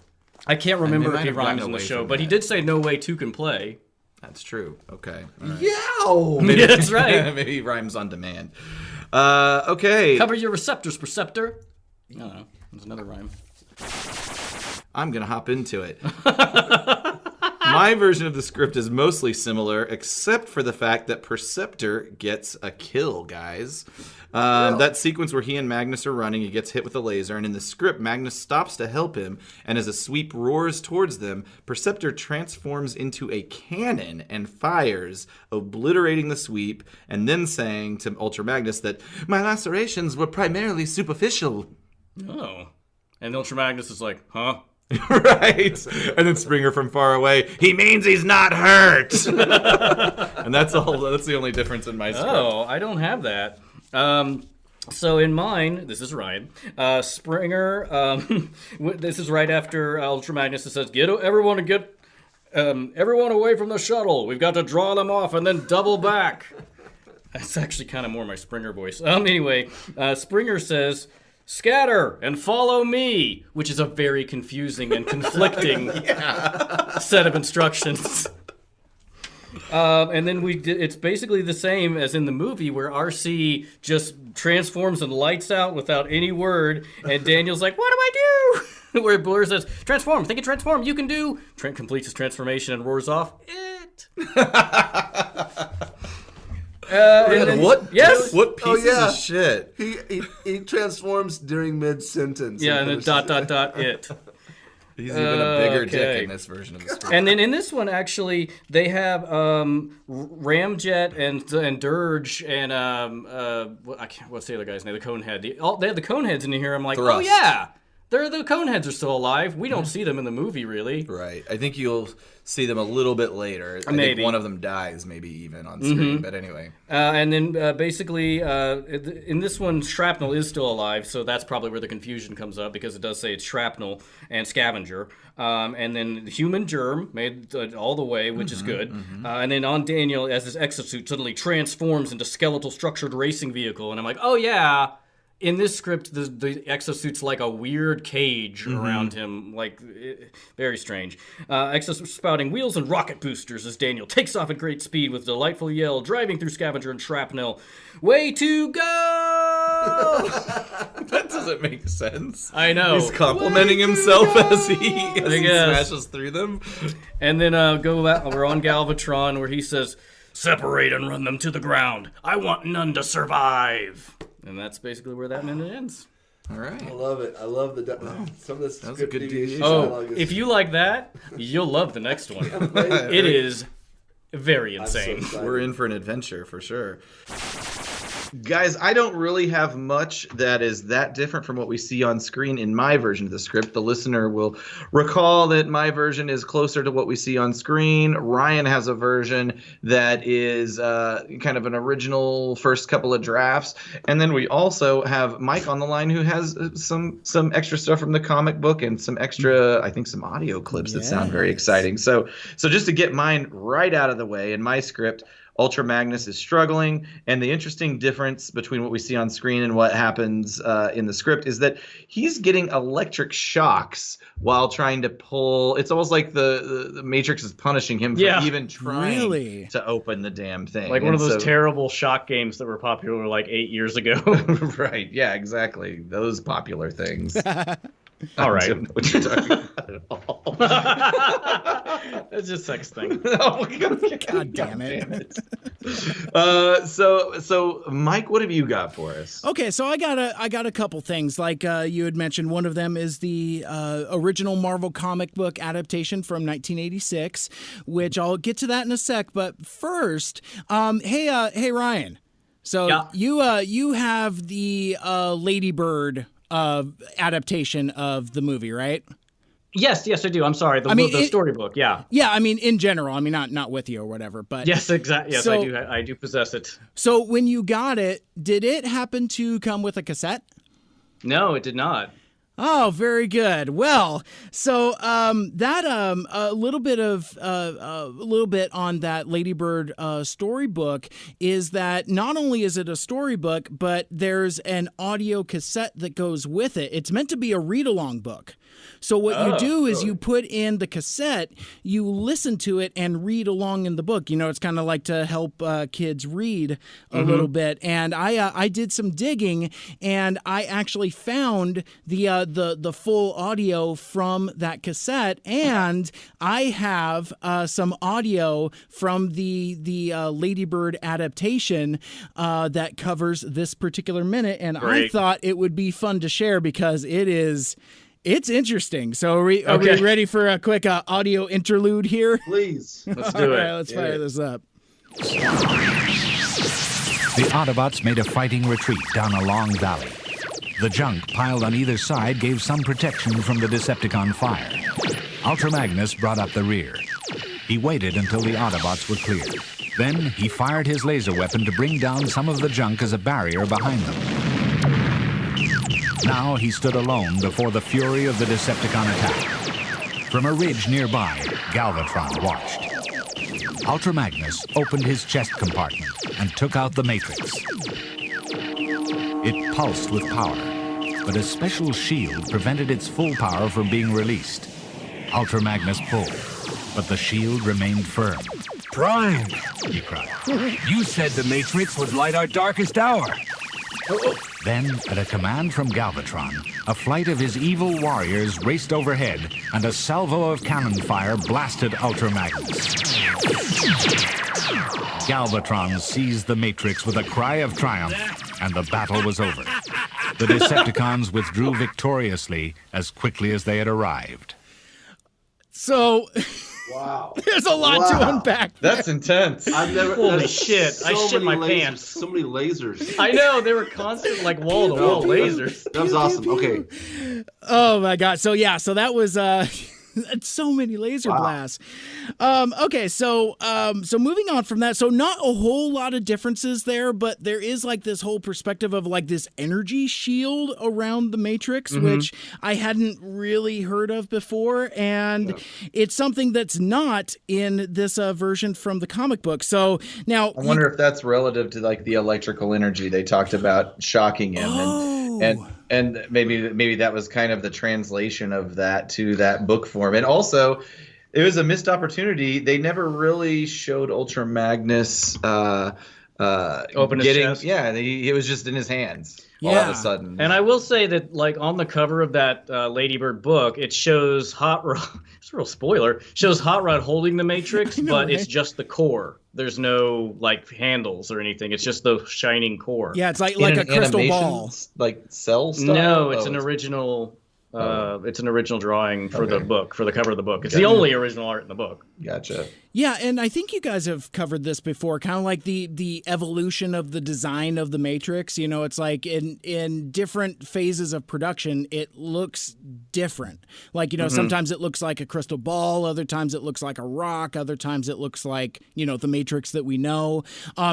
I can't remember if he rhymes in the show, but he did say no way two can play. That's true. Okay. Right. Yeah. Maybe, that's right. Maybe he rhymes on demand. Okay. Cover your receptors, Perceptor. I don't know. There's another rhyme. I'm going to hop into it. My version of the script is mostly similar, except for the fact that Perceptor gets a kill, guys. That sequence where he and Magnus are running, he gets hit with a laser, and in the script, Magnus stops to help him, and as a sweep roars towards them, Perceptor transforms into a cannon and fires, obliterating the sweep, and then saying to Ultra Magnus that, "My lacerations were primarily superficial." Oh. And Ultra Magnus is like, huh? Right. And then Springer from far away, "He means he's not hurt." And that's the only difference in my script. Oh, I don't have that. So in mine, this is Ryan. Springer, this is right after Ultra Magnus says, everyone away from the shuttle. We've got to draw them off and then double back. That's actually kind of more my Springer voice. Anyway, Springer says, "Scatter and follow me," which is a very confusing and conflicting set of instructions. And then it's basically the same as in the movie where RC just transforms and lights out without any word, and Daniel's like, "What do I do?" Where Blur says, "Transform, think it transform, you can do." Trent completes his transformation and roars off, "It." What piece yeah. of shit? He transforms during mid-sentence. Yeah, and then ... it. He's even a bigger dick in this version of the script. And then in this one, actually, they have Ramjet and Dirge and what's the other guy's name? The Conehead. They have the Coneheads in here. I'm like, Thrust. oh yeah, the Coneheads are still alive. We don't see them in the movie, really. Right. I think you'll see them a little bit later. I think one of them dies, maybe even on screen. But anyway. And then basically, in this one, Shrapnel is still alive, so that's probably where the confusion comes up, because it does say it's Shrapnel and Scavenger. And then Human Germ made all the way, which is good. And then on Daniel, as his exosuit suddenly transforms into skeletal structured racing vehicle. And I'm like, oh yeah. In this script, the exosuit's like a weird cage around him, very strange. Exosuit spouting wheels and rocket boosters as Daniel takes off at great speed with delightful yell, driving through Scavenger and Shrapnel. Way to go! That doesn't make sense. I know. He's complimenting himself as he smashes through them. And then we're on Galvatron, where he says, "Separate and run them to the ground. I want none to survive." And that's basically where that minute ends. All right. I love it. I love some of the script good deviation. If you like that, you'll love the next one. It is very insane. So we're in for an adventure for sure. Guys, I don't really have much that is that different from what we see on screen in my version of the script. The listener will recall that my version is closer to what we see on screen. Ryan has a version that is kind of an original first couple of drafts. And then we also have Mike on the line who has some extra stuff from the comic book and some extra, I think, some audio clips that sound very exciting. So just to get mine right out of the way, in my script, Ultra Magnus is struggling, and the interesting difference between what we see on screen and what happens in the script is that he's getting electric shocks while trying to pull. It's almost like the Matrix is punishing him for even trying to open the damn thing. Like one of those terrible shock games that were popular like 8 years ago. Right, yeah, exactly. Those popular things. All right. I don't know what you're talking about at all. It's just sex thing. Oh, God damn it. So Mike, what have you got for us? Okay, so I got a couple things. Like you had mentioned, one of them is the original Marvel comic book adaptation from 1986, which I'll get to that in a sec. But first, hey Ryan. So you have the Lady Bird adaptation of the movie, right? Yes, I do. I'm sorry. The storybook, yeah. Yeah, I mean, in general. I mean, not with you or whatever, but... Yes, exactly. Yes, so, I do possess it. So when you got it, did it happen to come with a cassette? No, it did not. Oh, very good. Well, so that a little bit on that Lady Bird storybook is that not only is it a storybook, but there's an audio cassette that goes with it. It's meant to be a read-along book. So what you do is you put in the cassette, you listen to it and read along in the book. You know, it's kind of like to help kids read a little bit. And I did some digging, and I actually found the full audio from that cassette, and I have some audio from the Lady Bird adaptation that covers this particular minute. And Great. I thought it would be fun to share because it's interesting. So are we ready for a quick audio interlude here? Please. Let's do it. All right, let's fire this up. The Autobots made a fighting retreat down a long valley. The junk piled on either side gave some protection from the Decepticon fire. Ultra Magnus brought up the rear. He waited until the Autobots were cleared. Then he fired his laser weapon to bring down some of the junk as a barrier behind them. Now he stood alone before the fury of the Decepticon attack. From a ridge nearby, Galvatron watched. Ultra Magnus opened his chest compartment and took out the Matrix. It pulsed with power, but a special shield prevented its full power from being released. Ultra Magnus pulled, but the shield remained firm. Prime, He cried. you said the Matrix would light our darkest hour. Then, at a command from Galvatron, a flight of his evil warriors raced overhead, and a salvo of cannon fire blasted Ultra Magnus. Galvatron seized the Matrix with a cry of triumph, and the battle was over. The Decepticons withdrew victoriously as quickly as they had arrived. So Wow. there's a lot to unpack. That's intense. I've never. Holy there's shit, I so shit many my lasers, pants. So many lasers. I know, they were constant, like, wall-to-wall lasers. That was awesome. Okay. Oh my god. So that was that's so many laser blasts. Okay, so moving on from that, so not a whole lot of differences there, but there is like this whole perspective of like this energy shield around the Matrix, which I hadn't really heard of before, and it's something that's not in this version from the comic book. So now I wonder if that's relative to like the electrical energy they talked about shocking him, and maybe that was kind of the translation of that to that book form. And also, it was a missed opportunity. They never really showed Ultra Magnus Open his chest. Yeah, it was just in his hands all of a sudden. And I will say that, like, on the cover of that Lady Bird book, it shows Hot Rod. It's a real spoiler. Shows Hot Rod holding the Matrix, but it's just the core. There's no like handles or anything. It's just the shining core. yeah, it's like a crystal ball. Like cell stuff. No, it's an original It's an original drawing for the book, for the cover of the book. It's the only original art in the book. Gotcha. Yeah, and I think you guys have covered this before, kind of like the evolution of the design of the Matrix. It's like in different phases of production, it looks different. Like, sometimes it looks like a crystal ball, other times it looks like a rock, other times it looks like, the Matrix that we know.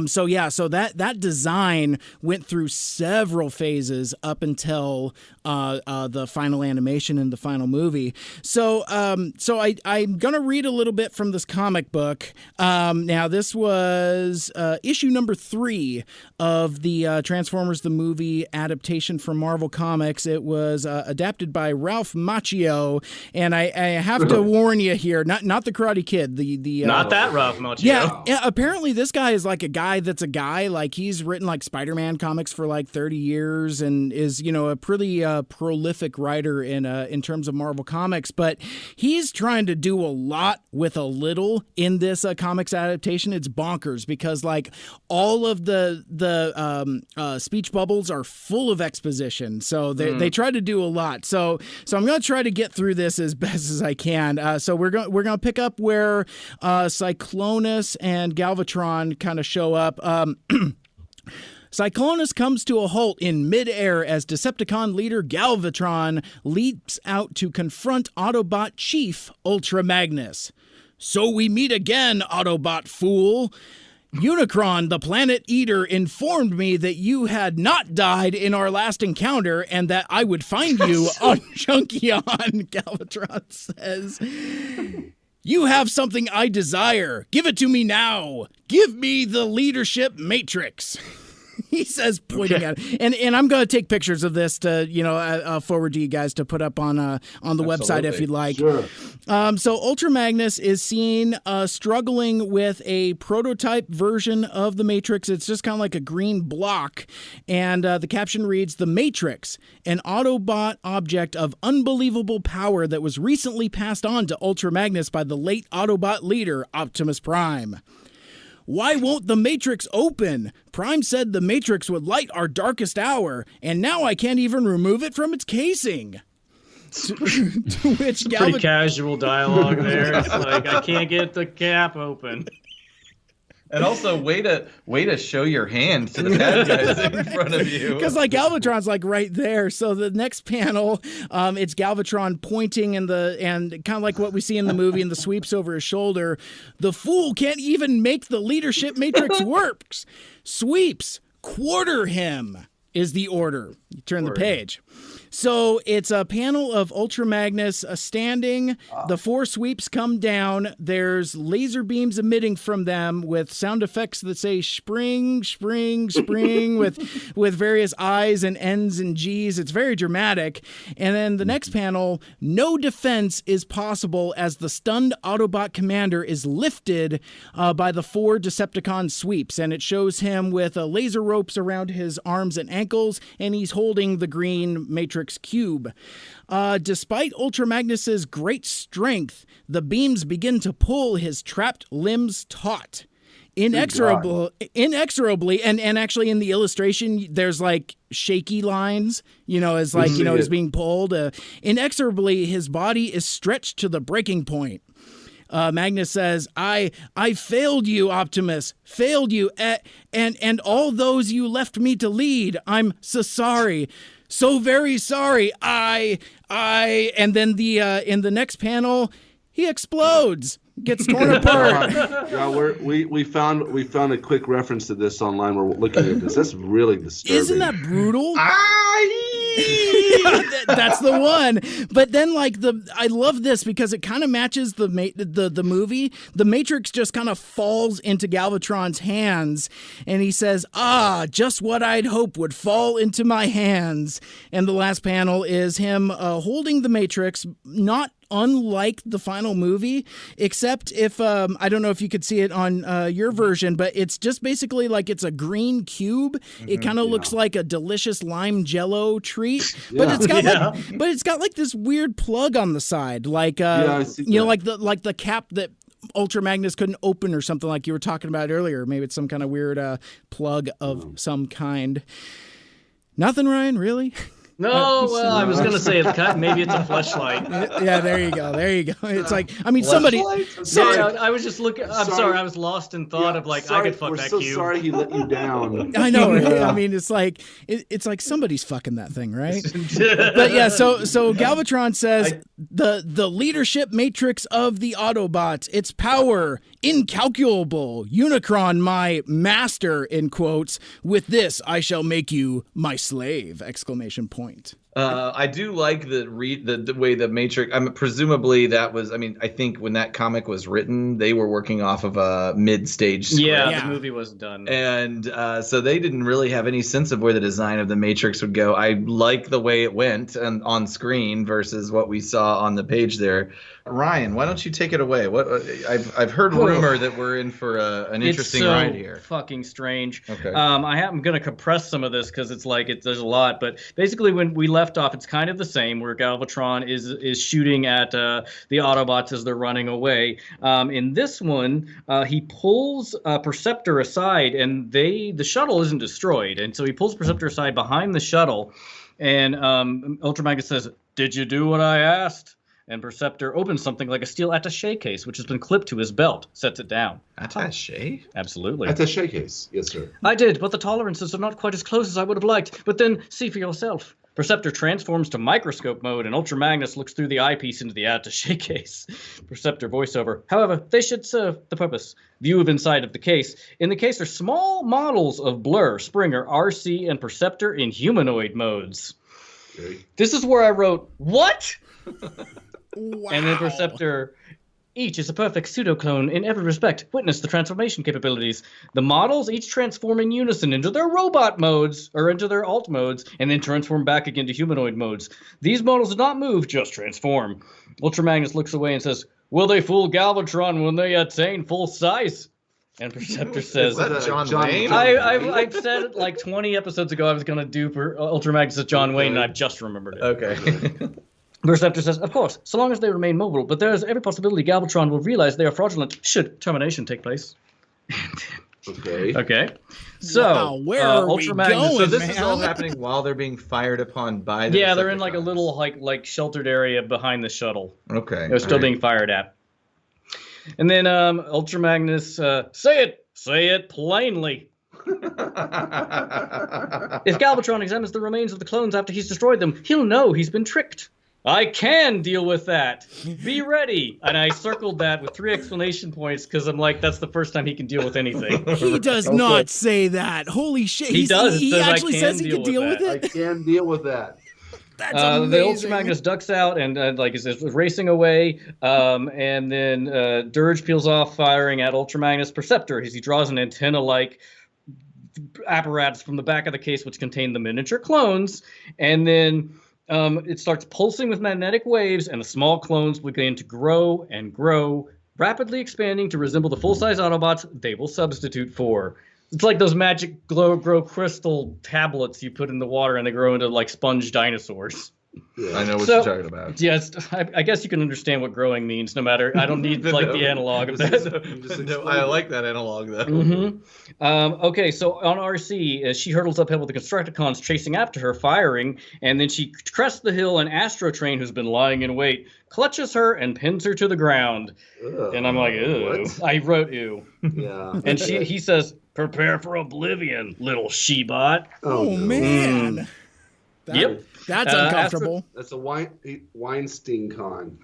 So that design went through several phases up until the final animation in the final movie. So I'm going to read a little bit from this comic book. Now, this was issue number 3 of the Transformers the movie adaptation from Marvel Comics. It was adapted by Ralph Macchio, and I have to warn you here, not the Karate Kid, the not that Ralph Macchio. Yeah, apparently this guy is like a guy that's a guy. Like, he's written like Spider-Man comics for like 30 years and is a pretty prolific writer in terms of Marvel Comics. But he's trying to do a lot with a little in this comics adaptation. It's bonkers because like all of the speech bubbles are full of exposition. So they try to do a lot. So I'm going to try to get through this as best as I can. So we're going to pick up where Cyclonus and Galvatron kind of show up. Cyclonus comes to a halt in midair as Decepticon leader Galvatron leaps out to confront Autobot chief Ultra Magnus. So we meet again, Autobot fool. Unicron, the planet eater, informed me that you had not died in our last encounter and that I would find you on Junkion, Galvatron says. You have something I desire. Give it to me now. Give me the leadership matrix. He says, pointing at it. And I'm going to take pictures of this to, forward to you guys to put up on the website if you'd like. Sure. So Ultra Magnus is seen struggling with a prototype version of the Matrix. It's just kind of like a green block. And the caption reads, "The Matrix, an Autobot object of unbelievable power that was recently passed on to Ultra Magnus by the late Autobot leader, Optimus Prime. Why won't the Matrix open? Prime said the Matrix would light our darkest hour, and now I can't even remove it from its casing." To which Pretty casual dialogue there. It's like, I can't get the cap open. And also, way to show your hand to the bad guys in front of you. Because like Galvatron's like right there. So the next panel, it's Galvatron pointing and kind of like what we see in the movie, and the sweeps over his shoulder. The fool can't even make the leadership matrix works. Sweeps, quarter him is the order. You turn the page. So it's a panel of Ultra Magnus standing. The 4 sweeps come down. There's laser beams emitting from them with sound effects that say spring, spring, spring with various I's and N's and G's. It's very dramatic. And then the next panel, no defense is possible as the stunned Autobot commander is lifted by the 4 Decepticon sweeps. And it shows him with laser ropes around his arms and ankles, and he's holding the green Matrix cube. Despite Ultra Magnus's great strength, the beams begin to pull his trapped limbs taut. Inexorably, and actually in the illustration, there's like shaky lines, as like, he's being pulled. Inexorably, his body is stretched to the breaking point. Magnus says, I failed you, Optimus, failed you, and all those you left me to lead. I'm so sorry. So very sorry. And then in the next panel, he explodes, gets torn apart. Yeah, we found a quick reference to this online. We're looking at this. That's really disturbing. Isn't that brutal? That's the one. But then I love this because it kind of matches the movie. The Matrix just kind of falls into Galvatron's hands, and he says, just what I'd hope would fall into my hands. And the last panel is him holding the Matrix, not unlike the final movie, except if I don't know if you could see it on your version, but it's just basically like it's a green cube. It kind of looks like a delicious lime jello treat, but it's got like this weird plug on the side, like like the cap that Ultra Magnus couldn't open or something like you were talking about earlier. Maybe it's some kind of weird plug of some kind. Nothing, Ryan, really? No, well, I was gonna say maybe it's a fleshlight. Yeah, there you go. It's like, I mean, somebody. Sorry, I was just looking. I'm sorry, I was lost in thought of like, I could fuck that cube. cube. Sorry he let you down. I know. Right? I mean, it's like somebody's fucking that thing, right? But yeah, so Galvatron says the leadership matrix of the Autobots, its power incalculable. Unicron, my master, in quotes. With this, I shall make you my slave! Exclamation point. I do like the way the Matrix. Presumably that was. I mean, I think when that comic was written, they were working off of a mid-stage script. Yeah, the movie wasn't done, and so they didn't really have any sense of where the design of the Matrix would go. I like the way it went on screen versus what we saw on the page there. Ryan, why don't you take it away? What I've heard rumor that we're in for an interesting ride here. Fucking strange. Okay. I'm gonna compress some of this because it's like there's a lot, but basically when we left off, it's kind of the same. Where Galvatron is shooting at the Autobots as they're running away. In this one, he pulls Perceptor aside, and the shuttle isn't destroyed, and so he pulls Perceptor aside behind the shuttle, and Ultra Magnus says, "Did you do what I asked?" And Perceptor opens something like a steel attaché case, which has been clipped to his belt, sets it down. Attaché? Absolutely. Attaché case, yes, sir. I did, but the tolerances are not quite as close as I would have liked. But then, see for yourself. Perceptor transforms to microscope mode, and Ultra Magnus looks through the eyepiece into the attaché case. Perceptor voiceover. However, they should serve the purpose. View of inside of the case. In the case are small models of Blur, Springer, RC, and Perceptor in humanoid modes. Okay. This is where I wrote, what? Wow. And then Perceptor, each is a perfect pseudo-clone in every respect. Witness the transformation capabilities. The models each transform in unison into their robot modes, or into their alt modes, and then transform back again to humanoid modes. These models do not move, just transform. Ultra Magnus looks away and says, will they fool Galvatron when they attain full size? And Perceptor says, is that John Wayne? I've said it like 20 episodes ago I was going to do for Ultra Magnus as John Wayne, and I've just remembered it. Okay. Perceptor says, of course, so long as they remain mobile, but there is every possibility Galvatron will realize they are fraudulent should termination take place. Okay. So, wow, where are Ultra we Magnus, going, so this man? is all happening while they're being fired upon by the they're in like a little like sheltered area behind the shuttle. Okay. They're still being fired at. And then Ultra Magnus, say it plainly. If Galvatron examines the remains of the clones after he's destroyed them, he'll know he's been tricked. I can deal with that. Be ready. And I circled that with 3 exclamation points because I'm like, that's the first time he can deal with anything. He does not say that. Holy shit. He does. He actually says he can deal deal with it? I can deal with that. That's amazing. The Ultra Magnus ducks out and is racing away. And then Dirge peels off, firing at Ultra Magnus. Perceptor, as he draws an antenna-like apparatus from the back of the case, which contained the miniature clones. And then it starts pulsing with magnetic waves, and the small clones begin to grow and grow, rapidly expanding to resemble the full-size Autobots they will substitute for. It's like those magic grow crystal tablets you put in the water, and they grow into like sponge dinosaurs. Yeah. I know what you're talking about. Yes, I guess you can understand what growing means. No matter, I don't need like the analog of that. I like that analog though. Mm-hmm. Okay, so on RC, she hurdles uphill with the Constructicons chasing after her, firing, and then she crests the hill. And Astro Train, who's been lying in wait, clutches her and pins her to the ground. And I'm like, ew. What? I wrote ew. Yeah. And he says, "Prepare for oblivion, little she-bot." Oh man. Yep. That's uncomfortable. That's a Weinstein con.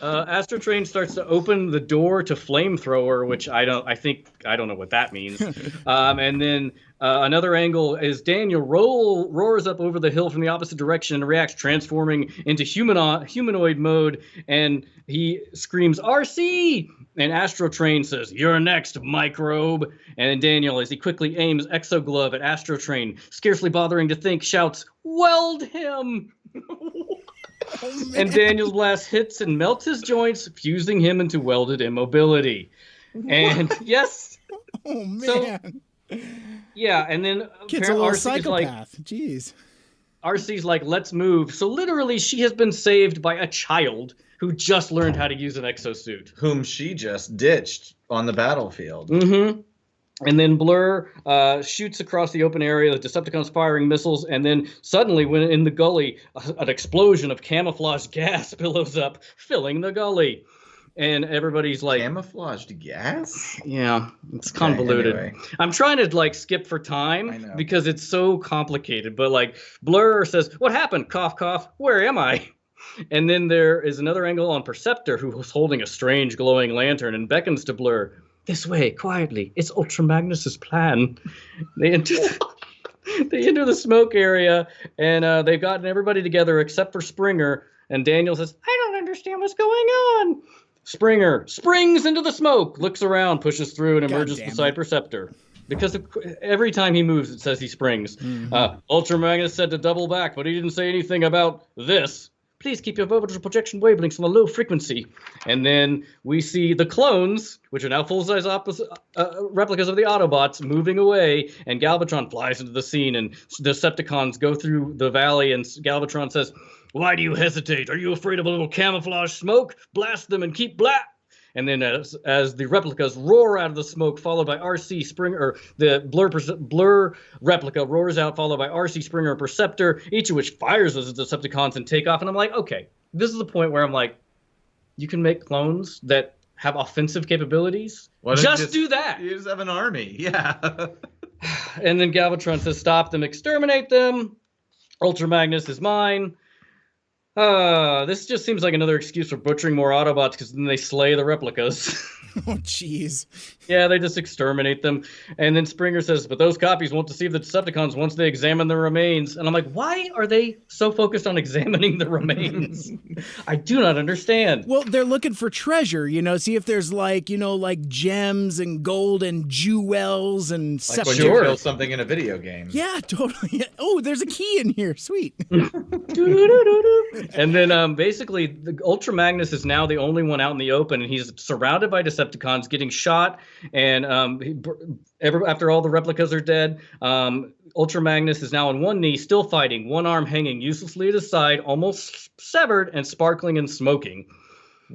Astro Train starts to open the door to Flamethrower, which I don't know what that means. And then another angle is Daniel roars up over the hill from the opposite direction and reacts, transforming into humanoid mode, and he screams, "RC!" And Astro Train says, "You're next, microbe." And then Daniel, as he quickly aims Exoglove at Astro Train, scarcely bothering to think, shouts, "Weld him!" Oh, and Daniel's blast hits and melts his joints, fusing him into welded immobility. And yes. Oh, man. So, yeah, and then Kid's a little RC's psychopath. Jeez. RC's like, let's move. So literally, she has been saved by a child who just learned how to use an exosuit. Whom she just ditched on the battlefield. Mm-hmm. And then Blur shoots across the open area, the Decepticons firing missiles, and then suddenly, when in the gully, an explosion of camouflaged gas billows up, filling the gully. And everybody's like... Camouflaged gas? Yeah, it's convoluted. Anyway. I'm trying to, like, skip for time because it's so complicated. But, like, Blur says, "What happened? Cough, cough. Where am I?" And then there is another angle on Perceptor, who was holding a strange glowing lantern and beckons to Blur. "This way, quietly. It's Ultra Magnus's plan." They enter the smoke area, and they've gotten everybody together except for Springer. And Daniel says, "I don't understand what's going on." Springer springs into the smoke, looks around, pushes through, and emerges beside Perceptor. Because every time he moves, it says he springs. Ultra Magnus said to double back, but he didn't say anything about this. "Please keep your orbital projection wavelengths on a low frequency." And then we see the clones, which are now full-size replicas of the Autobots, moving away, and Galvatron flies into the scene, and the Decepticons go through the valley, and Galvatron says, "Why do you hesitate? Are you afraid of a little camouflage smoke? Blast them and keep black." And then as the replicas roar out of the smoke, followed by RC Springer, or the Blur replica roars out, followed by RC Springer and Perceptor, each of which fires as the Decepticons and take off. And I'm like, okay, this is the point where I'm like, you can make clones that have offensive capabilities. Just do that. You just have an army. Yeah. And then Galvatron says, "Stop them, exterminate them. Ultra Magnus is mine." This just seems like another excuse for butchering more Autobots because then they slay the replicas. Oh, jeez. Yeah, they just exterminate them. And then Springer says, "But those copies won't deceive the Decepticons once they examine the remains." And I'm like, why are they so focused on examining the remains? I do not understand. Well, they're looking for treasure, see if there's like gems and gold and jewels and like when you kill something in a video game. Yeah, totally. Oh, there's a key in here. Sweet. And then basically, the Ultra Magnus is now the only one out in the open, and he's surrounded by Decepticons getting shot. And after all the replicas are dead, Ultra Magnus is now on one knee, still fighting, one arm hanging uselessly at his side, almost severed and sparkling and smoking.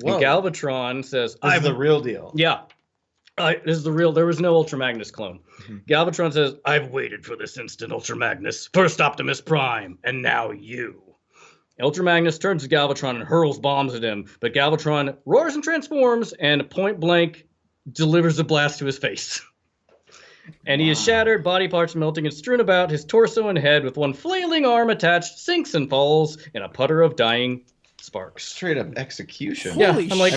Whoa. And Galvatron says, "This is the real deal." Yeah. This is the real. There was no Ultra Magnus clone. Galvatron says, "I've waited for this instant, Ultra Magnus. First Optimus Prime, and now you." Ultra Magnus turns to Galvatron and hurls bombs at him, but Galvatron roars and transforms and point blank delivers a blast to his face. And he is shattered, body parts melting and strewn about, his torso and head with one flailing arm attached sinks and falls in a puddle of dying sparks. Straight up execution. Yeah, I'm like,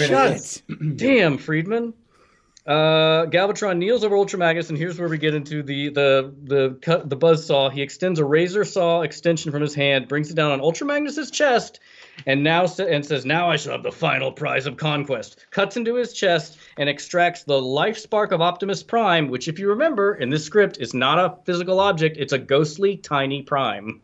damn, Friedman. Galvatron kneels over Ultra Magnus, and here's where we get into the buzzsaw. He extends a razor saw extension from his hand, brings it down on Ultra Magnus's chest, and says, "Now I shall have the final prize of conquest." Cuts into his chest and extracts the life spark of Optimus Prime, which, if you remember, in this script is not a physical object; it's a ghostly tiny prime.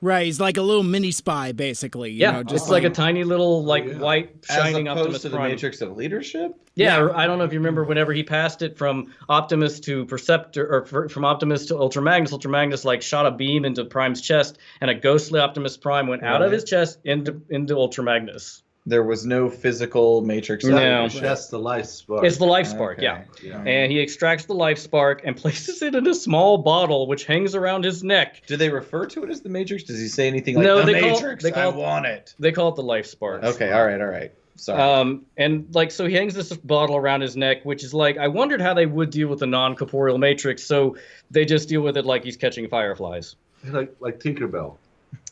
Right, he's like a little mini spy, basically. Just like a tiny little white shining As opposed Optimus to the Prime. Matrix of Leadership? Yeah, I don't know if you remember whenever he passed it from Optimus to Perceptor, or from Optimus to Ultra Magnus shot a beam into Prime's chest, and a ghostly Optimus Prime went out of his chest into Ultra Magnus. There was no physical Matrix. No. Just the life spark. It's the life spark, yeah. And he extracts the life spark and places it in a small bottle, which hangs around his neck. Do they refer to it as the Matrix? Does he say anything like, no, the Matrix, I want it? They call it the life spark. Okay, all right. Sorry. So he hangs this bottle around his neck, which is like, I wondered how they would deal with the non-corporeal Matrix, so they just deal with it like he's catching fireflies. Like Tinkerbell.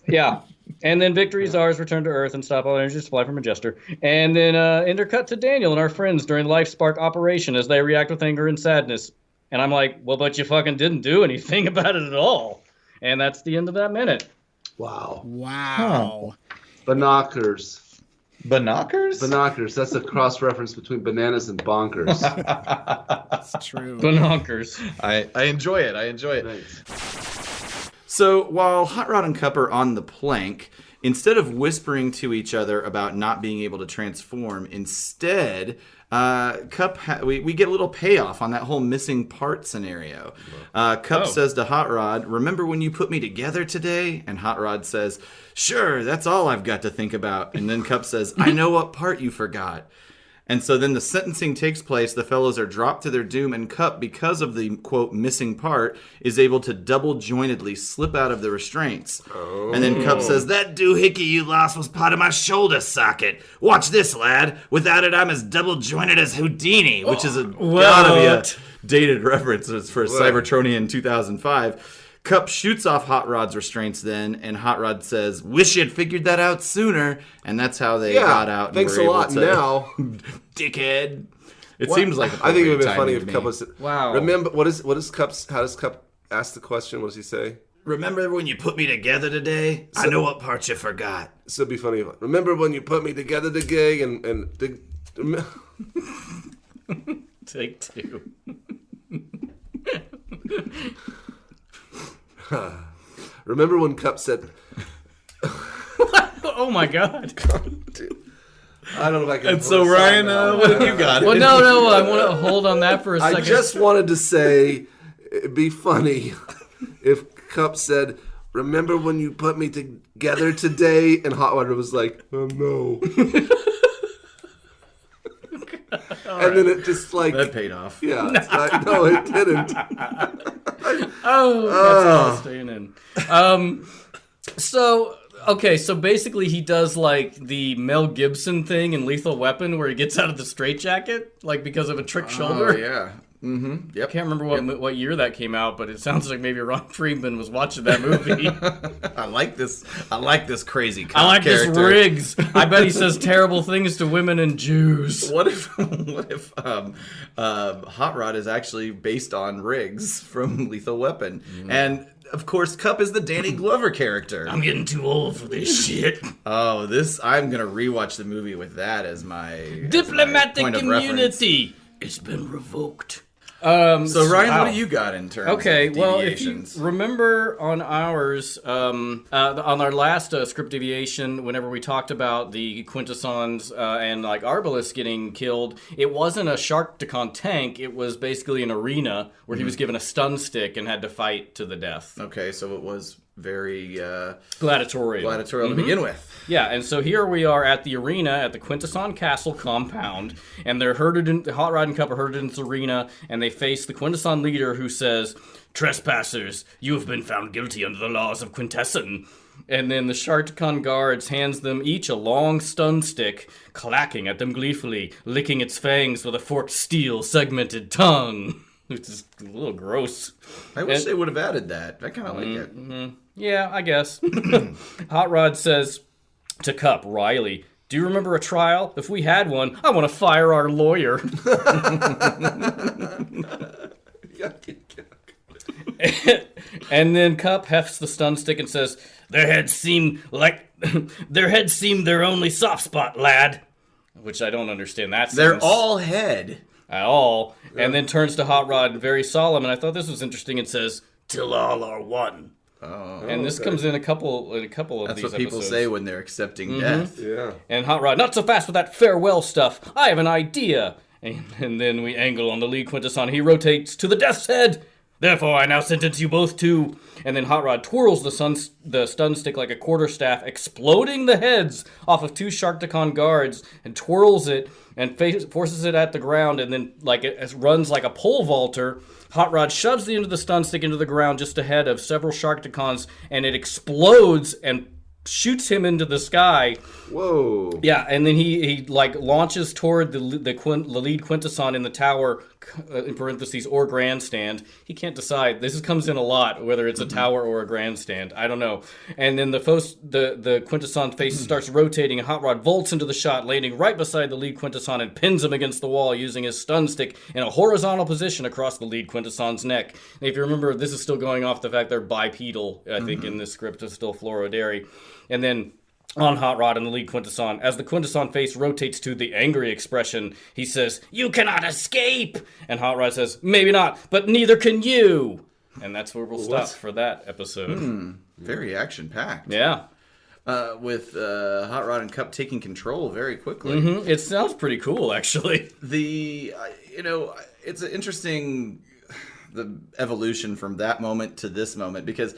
Yeah. And then Victory's ours return to Earth and stop all energy supply from Majester. And then intercut to Daniel and our friends during the Life Spark operation as they react with anger and sadness. And I'm like, well, but you fucking didn't do anything about it at all. And that's the end of that minute. Wow. Wow. Huh. Binockers. Binockers? Binockers. That's a cross-reference between bananas and bonkers. That's true. Binockers. I enjoy it. Thanks. So while Hot Rod and Cup are on the plank, instead of whispering to each other about not being able to transform, instead, Cup we get a little payoff on that whole missing part scenario. Cup says to Hot Rod, "Remember when you put me together today?" And Hot Rod says, "Sure, that's all I've got to think about." And then Cup says, "I know what part you forgot." And so then the sentencing takes place. The fellows are dropped to their doom, and Cup, because of the, quote, missing part, is able to double-jointedly slip out of the restraints. Oh. And then Cup says, "That doohickey you lost was part of my shoulder socket. Watch this, lad. Without it, I'm as double-jointed as Houdini," which is gotta be a dated reference for Cybertronian 2005. Cup shoots off Hot Rod's restraints then, and Hot Rod says, "Wish you'd figured that out sooner." And that's how they got out. Thanks a lot. Now, dickhead. It seems like I think it would have been funny if Cup was. Wow. Remember what is Cup's? How does Cup ask the question? What does he say? "Remember when you put me together today? I know what parts you forgot." So it'd be funny. Remember when you put me together today Take two. Remember when Cup said, Oh my God. I don't know if I can. And so Ryan, what have you got? Well, no, I want to hold on that for a second. I just wanted to say it'd be funny if Cup said, "Remember when you put me together today?" And Hot Water was like, "Oh no." And then it just like that paid off. Yeah, no, it didn't. That's all staying in. So basically he does like the Mel Gibson thing in Lethal Weapon where he gets out of the straitjacket, like because of a trick shoulder. Oh, yeah. Mm-hmm. Yep. I can't remember what year that came out, but it sounds like maybe Ron Friedman was watching that movie. I like this crazy cop I like character. this Riggs. I bet he says terrible things to women and Jews. What if Hot Rod is actually based on Riggs from Lethal Weapon? And of course, Cup is the Danny Glover character. I'm getting too old for this shit. Oh, I'm gonna rewatch the movie with that as my diplomatic point of immunity. It's been revoked. So Ryan, what do you got in terms of deviations? If you remember on ours, on our last Script Deviation, whenever we talked about the Quintessons and like Arbalest getting killed, it wasn't a Sharktacon tank. It was basically an arena where he was given a stun stick and had to fight to the death. Okay, so it was very gladiatorial to begin with. Yeah, and so here we are at the arena at the Quintesson Castle compound, and they're herded in Hot Rod and Cup are herded in this arena, and they face the Quintesson leader who says, "Trespassers, you have been found guilty under the laws of Quintesson." And then the Sharktacon guards hands them each a long stun stick, clacking at them gleefully, licking its fangs with a forked steel segmented tongue. Which is a little gross. I wish they would have added that. I kind of like it. Yeah, I guess. Hot Rod says to Cup, "Riley, do you remember a trial? If we had one, I want to fire our lawyer." And then Cup hefts the stun stick and says, their heads seem their only soft spot, lad." Which I don't understand that sentence. They're all head. At all. Yeah. And then turns to Hot Rod, very solemn, and I thought this was interesting, and says, "Till all are one." Oh, and this comes in a couple of That's these episodes. That's what people say when they're accepting death. Yeah. And Hot Rod, "Not so fast with that farewell stuff. I have an idea." And then we angle on the lead Quintesson. He rotates to the death's head. "Therefore, I now sentence you both to..." And then Hot Rod twirls the stun stick like a quarterstaff, exploding the heads off of two Sharktacon guards, and twirls it and forces it at the ground, and then like it runs like a pole vaulter. Hot Rod shoves the end of the stun stick into the ground just ahead of several Sharktacons, and it explodes and shoots him into the sky. Whoa. Yeah, and then he like launches toward the lead Quintesson in the tower, in parentheses, or grandstand. He can't decide. This comes in a lot, whether it's a tower or a grandstand. I don't know. And then the Quintesson face starts rotating, and Hot Rod volts into the shot, landing right beside the lead Quintesson and pins him against the wall using his stun stick in a horizontal position across the lead Quintesson's neck. And if you remember, this is still going off the fact they're bipedal, I think, in this script. It's still fluorodairy. And then on Hot Rod and the lead Quintesson, as the Quintesson face rotates to the angry expression, he says, "You cannot escape!" And Hot Rod says, "Maybe not, but neither can you!" And that's where we'll stop for that episode. Very action-packed. Yeah. With Hot Rod and Cup taking control very quickly. Mm-hmm. It sounds pretty cool, actually. It's an interesting the evolution from that moment to this moment, because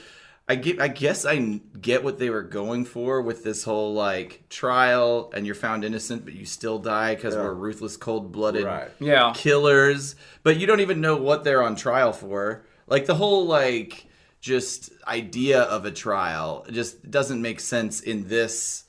I guess I get what they were going for with this whole like trial, and you're found innocent, but you still die because we're ruthless, cold-blooded killers. But you don't even know what they're on trial for. Like the whole like just idea of a trial just doesn't make sense in this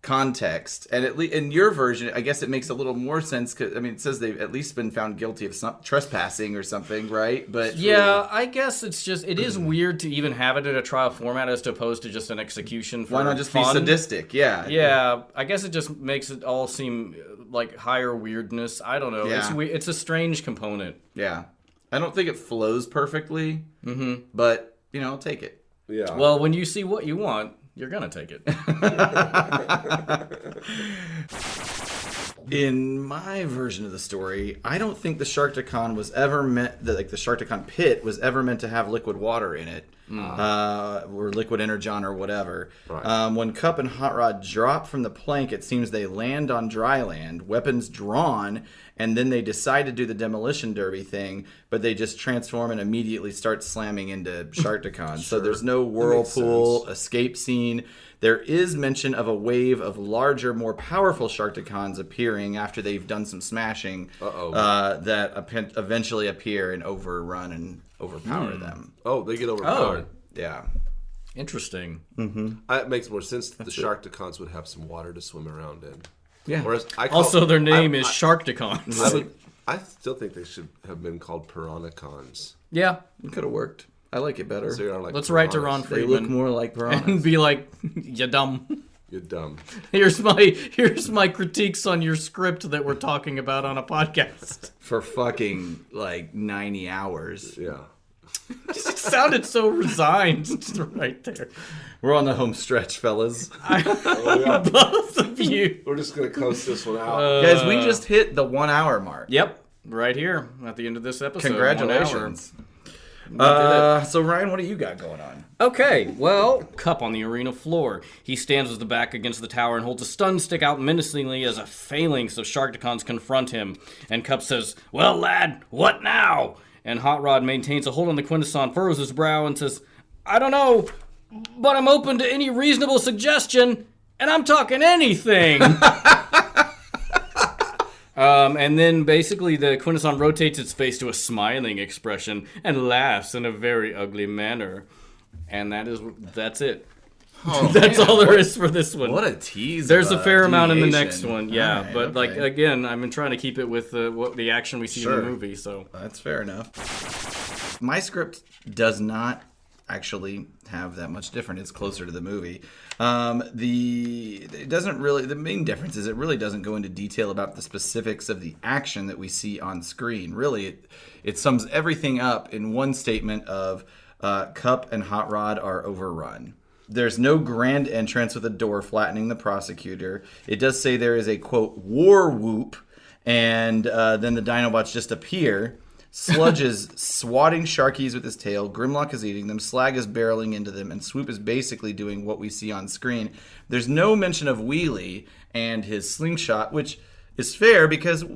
context. And at least in your version, I guess it makes a little more sense because I mean it says they've at least been found guilty of some trespassing or something, right? But yeah, I guess it is weird to even have it in a trial format as opposed to just an execution. For why not just fun. be sadistic? Yeah. I guess it just makes it all seem like higher weirdness. I don't know. Yeah. It's a strange component. Yeah, I don't think it flows perfectly. But I'll take it. Yeah. Well, when you see what you want, you're gonna take it. In my version of the story, I don't think the Sharkticon was ever meant, the Sharkticon pit was ever meant to have liquid water in it, or liquid energon or whatever. Right. When Cup and Hot Rod drop from the plank, it seems they land on dry land, weapons drawn, and then they decide to do the demolition derby thing, but they just transform and immediately start slamming into Sharkticon. So there's no whirlpool escape scene. There is mention of a wave of larger, more powerful Sharkticons appearing after they've done some smashing that eventually appear and overrun and overpower them. Oh, they get overpowered. Yeah. Interesting. It makes more sense that the Sharkticons would have some water to swim around in. Yeah. Whereas Also, their name is Sharkticons. I still think they should have been called Piranhacons. Yeah. It could have worked. I like it better. So like Let's write to Ron They Friedman look more like piranhas. and be like, "You dumb." You're dumb. Here's my critiques on your script that we're talking about on a podcast. For fucking like 90 hours. Yeah. It sounded so resigned right there. We're on the home stretch, fellas. Both of you. We're just going to coast this one out. Guys, we just hit the 1 hour mark. Yep, right here at the end of this episode. Congratulations. 1 hour. So Ryan, what do you got going on? Okay, well, Cup on the arena floor. He stands with the back against the tower and holds a stun stick out menacingly as a phalanx of Sharkticons confront him. And Cup says, "Well, lad, what now?" And Hot Rod maintains a hold on the Quintesson, furrows his brow, and says, "I don't know, but I'm open to any reasonable suggestion, and I'm talking anything." And then basically the Quintesson rotates its face to a smiling expression and laughs in a very ugly manner. And that's it. Oh, that's all there is for this one. What a tease. There's a fair amount in the next deviation. one, yeah. Right, but okay. like again, I've been trying to keep it with what the action we see in the movie. So that's fair enough. My script does not actually have that much different. It's closer to the movie. It doesn't really. The main difference is it really doesn't go into detail about the specifics of the action that we see on screen. Really, it sums everything up in one statement of Cup and Hot Rod are overrun. There's no grand entrance with a door flattening the prosecutor. It does say there is a, quote, war whoop, and then the Dinobots just appear. Sludge is swatting Sharkies with his tail, Grimlock is eating them, Slag is barreling into them, and Swoop is basically doing what we see on screen. There's no mention of Wheelie and his slingshot, which is fair because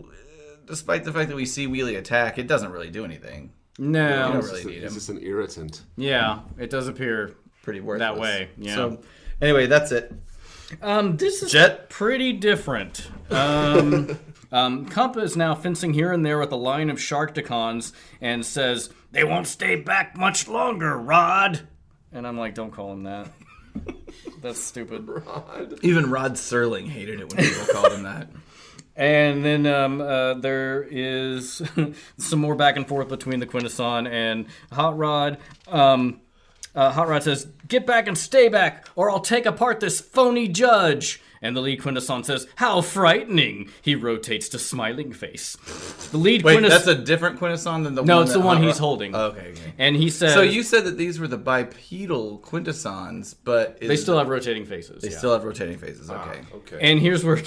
despite the fact that we see Wheelie attack, it doesn't really do anything. no, You don't really need him. It's just an irritant. yeah, it does appear Pretty worthless. that way. Yeah. So, anyway, that's it. This is Jet? pretty different. Cup is now fencing here and there with a line of Sharkticons and says, "They won't stay back much longer, Rod." And I'm like, don't call him that. That's stupid. Even Rod Serling hated it when people called him that. And then there is some more back and forth between the Quintesson and Hot Rod. Hot Rod says, "Get back and stay back, or I'll take apart this phony judge." And the lead Quintesson says, "How frightening." He rotates to smiling face. The lead Wait, Quintesson... that's a different Quintesson than the one No, it's the that one Hot he's Rod- holding. Okay. And he says... So you said that these were the bipedal Quintessons, but... They still have rotating faces. They still have rotating faces, okay. Okay. And here's where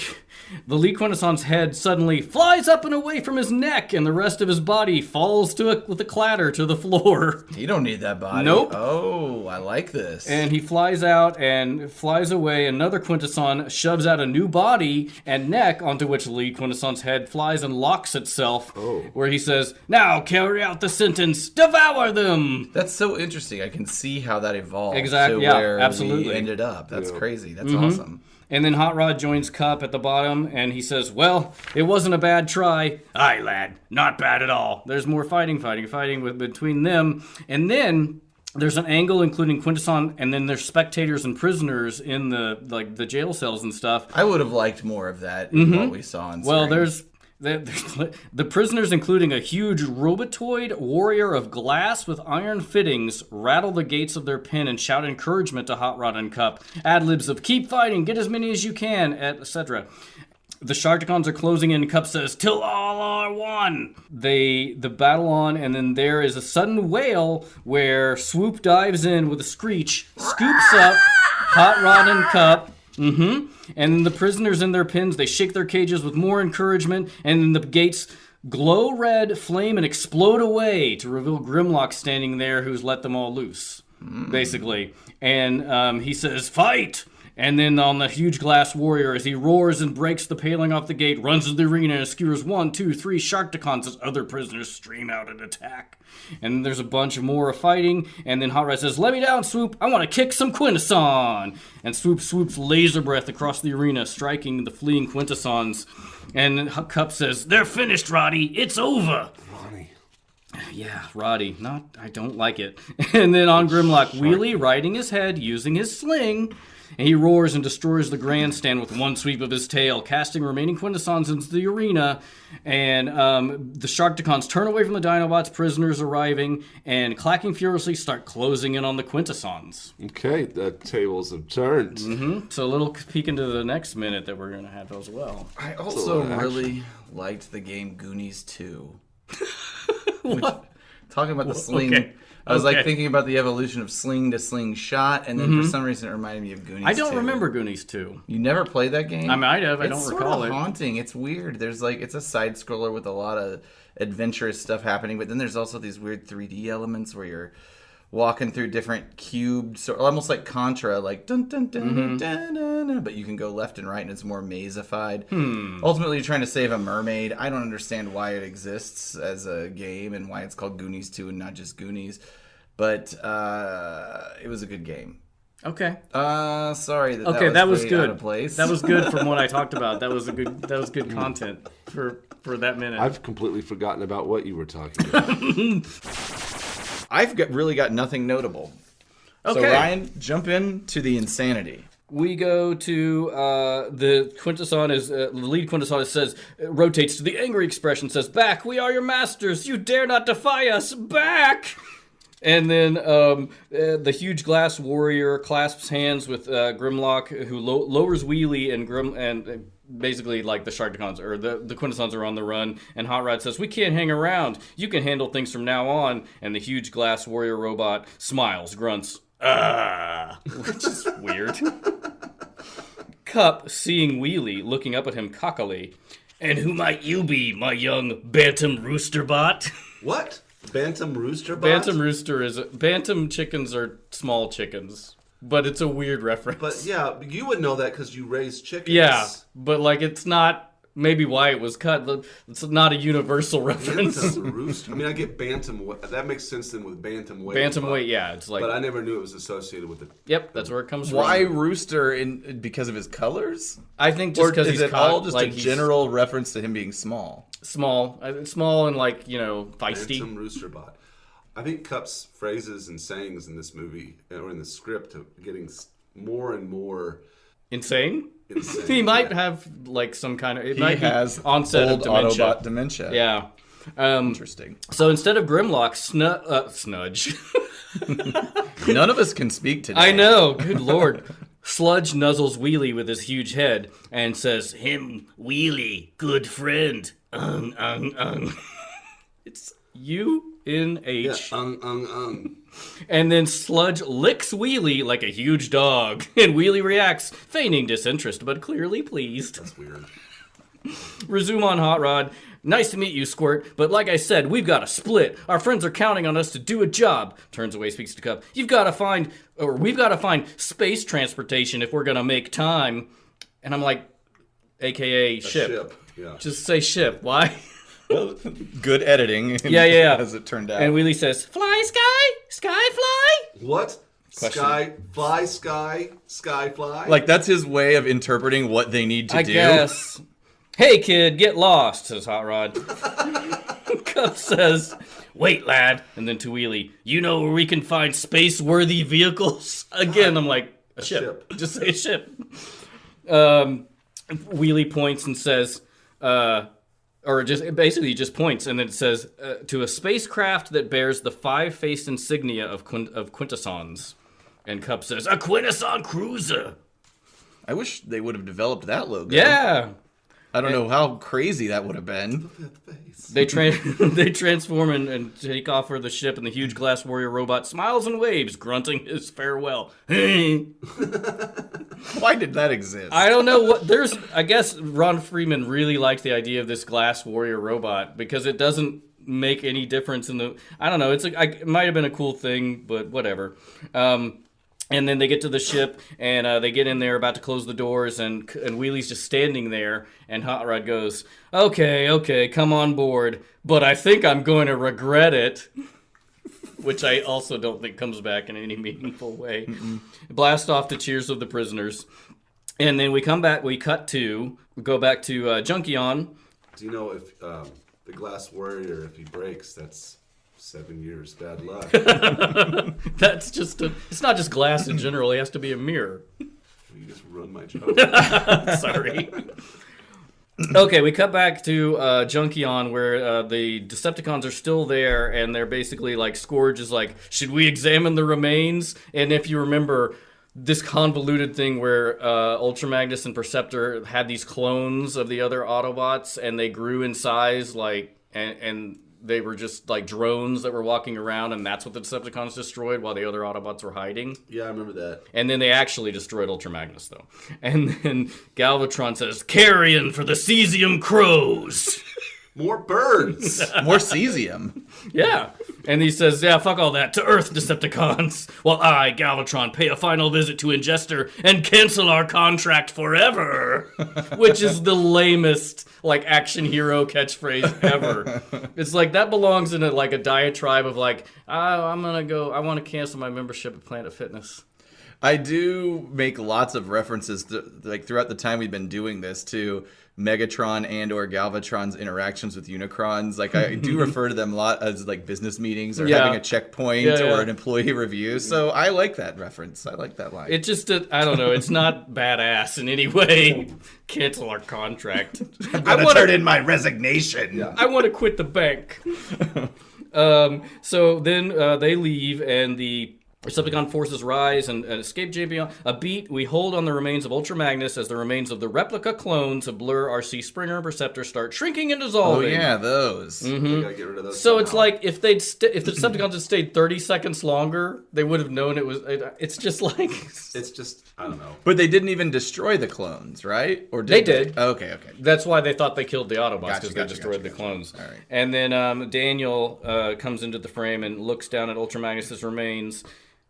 the lead Quintesson's head suddenly flies up and away from his neck, and the rest of his body falls with a clatter to the floor. You don't need that body. Nope. Oh, I like this. And he flies out and flies away. Another Quintesson shoves out a new body and neck onto which Lead Quintesson's head flies and locks itself, where he says, "Now carry out the sentence, devour them!" That's so interesting. I can see how that evolved Exactly, to yeah, where absolutely. we ended up. That's crazy. That's awesome. And then Hot Rod joins Cup at the bottom, and he says, "Well, it wasn't a bad try." "Aye, lad, not bad at all." There's more fighting between them, and then there's an angle including Quintesson, and then there's spectators and prisoners in the jail cells and stuff. I would have liked more of that in what we saw on screen. Well, there's the prisoners, including a huge robotoid warrior of glass with iron fittings, rattle the gates of their pen and shout encouragement to Hot Rod and Cup. Ad-libs of "keep fighting, get as many as you can," etc. The Sharkticons are closing in, and Cup says, "Till all are one." The battle on, and then there is a sudden wail where Swoop dives in with a screech, scoops up Hot Rod and Cup. And the prisoners in their pens, they shake their cages with more encouragement, and then the gates glow red, flame, and explode away to reveal Grimlock standing there, who's let them all loose, basically. And he says, "Fight!" And then on the huge glass warrior, as he roars and breaks the paling off the gate, runs to the arena and skewers 1, 2, 3 Sharkticons as other prisoners stream out and attack. And then there's a bunch more fighting, and then Hot Rod says, "Let me down, Swoop. I want to kick some Quintesson." And Swoop swoops laser breath across the arena, striking the fleeing Quintessons. And Cup says, "They're finished, Roddy. It's over." Yeah, Roddy. I don't like it. And then on Grimlock, Wheelie riding his head, using his sling, and he roars and destroys the grandstand with one sweep of his tail, casting remaining Quintessons into the arena. And the Sharkticons turn away from the Dinobots, prisoners arriving, and clacking furiously start closing in on the Quintessons. Okay, the tables have turned. So a little peek into the next minute that we're going to have as well. I also really liked the game Goonies 2. Talking about the sling. Okay. I was like thinking about the evolution of sling to slingshot, and then for some reason it reminded me of Goonies 2. I don't remember Goonies 2. You never played that game? I might have. I don't It's recall sort of it. haunting. It's weird. There's it's a side scroller with a lot of adventurous stuff happening, but then there's also these weird 3D elements where you're walking through different cubes, or almost like Contra, like dun dun dun dun dun dun, dun, but you can go left and right, and it's more maze-ified. Ultimately, you're trying to save a mermaid. I don't understand why it exists as a game and why it's called Goonies 2 and not just Goonies, but it was a good game. Okay. Sorry that was way good. out of place. That was good from what I talked about. That was good content for that minute. I've completely forgotten about what you were talking about. I've really got nothing notable. Okay. So Ryan, jump into the insanity. We go to the Quintesson is the lead Quintesson says rotates to the angry expression, says, "Back, we are your masters. You dare not defy us. Back." And then the huge glass warrior clasps hands with Grimlock, who lowers Wheelie and basically like the Sharkticons or the Quintessons are on the run. And Hot Rod says, "We can't hang around. You can handle things from now on." And the huge glass warrior robot smiles, grunts, which is weird. Cup, seeing Wheelie, looking up at him cockily. "And who might you be, my young bantam rooster bot?" What? Bantam rooster bot? Bantam chickens are small chickens, but it's a weird reference. But yeah, you would know that because you raise chickens. Yeah, but it's not maybe why it was cut. It's not a universal reference. Bantam rooster. I mean, I get bantam. That makes sense then with bantam weight. Bantam weight, yeah. It's like. But I never knew it was associated with it. Yep, that's where it comes Why from. rooster? Because of his colors? I think just because he's all just a he's general reference to him being small? small and feisty. Bantam rooster bot. I think Cup's phrases and sayings in this movie or in the script are getting more and more Insane. insane. He might have some kind of. It He might has be onset old of dementia. Autobot dementia. Yeah. Interesting. So instead of Grimlock, Snudge. None of us can speak today. I know. Good lord. Sludge nuzzles Wheelie with his huge head and says, "Him, Wheelie, good friend. It's UNH. Yeah, And then Sludge licks Wheelie like a huge dog. And Wheelie reacts, feigning disinterest, but clearly pleased. That's weird. Resume on Hot Rod. "Nice to meet you, Squirt, but like I said, we've got to split. Our friends are counting on us to do a job." Turns away, speaks to Cup. We've got to find space transportation if we're going to make time. And I'm like, AKA ship. Yeah. Just say ship. Why? Well, good editing. Yeah. As it turned out. And Wheelie says, fly, sky, fly. What? Question. Sky fly? Like, that's his way of interpreting what they need to do. I guess. Hey, kid, get lost, says Hot Rod. Cup says, wait, lad. And then to Wheelie, you know where we can find space-worthy vehicles? Again, I'm like, a ship. Just say ship. Wheelie points and says, or just points, and then it says, to a spacecraft that bears the 5-faced insignia of Quintessons. And Cup says, a Quintesson cruiser. I wish they would have developed that logo. Yeah. I don't know how crazy that would have been. They transform and take off for the ship, and the huge glass warrior robot smiles and waves, grunting his farewell. Why did that exist? I don't know I guess Ron Freeman really liked the idea of this glass warrior robot because it doesn't make any difference I don't know. It might have been a cool thing, but whatever. And then they get to the ship, and they get in there about to close the doors, and Wheelie's just standing there, and Hot Rod goes, okay, come on board, but I think I'm going to regret it. Which I also don't think comes back in any meaningful way. Blast off to cheers of the prisoners. And then we come back, we go back to Junkion. Do you know if the glass warrior, if he breaks, that's 7 years bad luck? That's it's not just glass in general, it has to be a mirror. You just ruined my joke. Sorry. Okay, we cut back to Junkion where the Decepticons are still there, and they're basically like, Scourge is like, should we examine the remains? And if you remember this convoluted thing where Ultra Magnus and Perceptor had these clones of the other Autobots, and they grew in size, like, and they were just like drones that were walking around, and that's what the Decepticons destroyed while the other Autobots were hiding. Yeah, I remember that. And then they actually destroyed Ultra Magnus, though. And then Galvatron says, carrion for the cesium crows. More birds. More cesium. Yeah. And he says, yeah, fuck all that. To Earth, Decepticons. While I, Galvatron, pay a final visit to Ingester and cancel our contract forever. Which is the lamest, like, action hero catchphrase ever. It's like, that belongs in a diatribe of like, I want to cancel my membership at Planet Fitness. I do make lots of references throughout the time we've been doing this to Megatron and or Galvatron's interactions with Unicrons. Like, I do refer to them a lot as like business meetings or having a checkpoint or an employee review. So I like that reference. I like that line. It just, I don't know. It's not badass in any way. Cancel our contract. I want to turn in my resignation. Yeah. I want to quit the bank. So then they leave, and the Decepticon forces rise and escape JBL. A beat, we hold on the remains of Ultra Magnus as the remains of the replica clones of Blur, RC, Springer, and Perceptor start shrinking and dissolving. Oh yeah, those. Mm-hmm. We gotta get rid of those so somehow. it's like if the Decepticons had stayed 30 seconds longer, they would have known it was. It's just like it's just, I don't know. But they didn't even destroy the clones, right? Or they did. Okay. That's why they thought they killed the Autobots, because they destroyed the clones. All right. And then Daniel comes into the frame and looks down at Ultra Magnus's remains.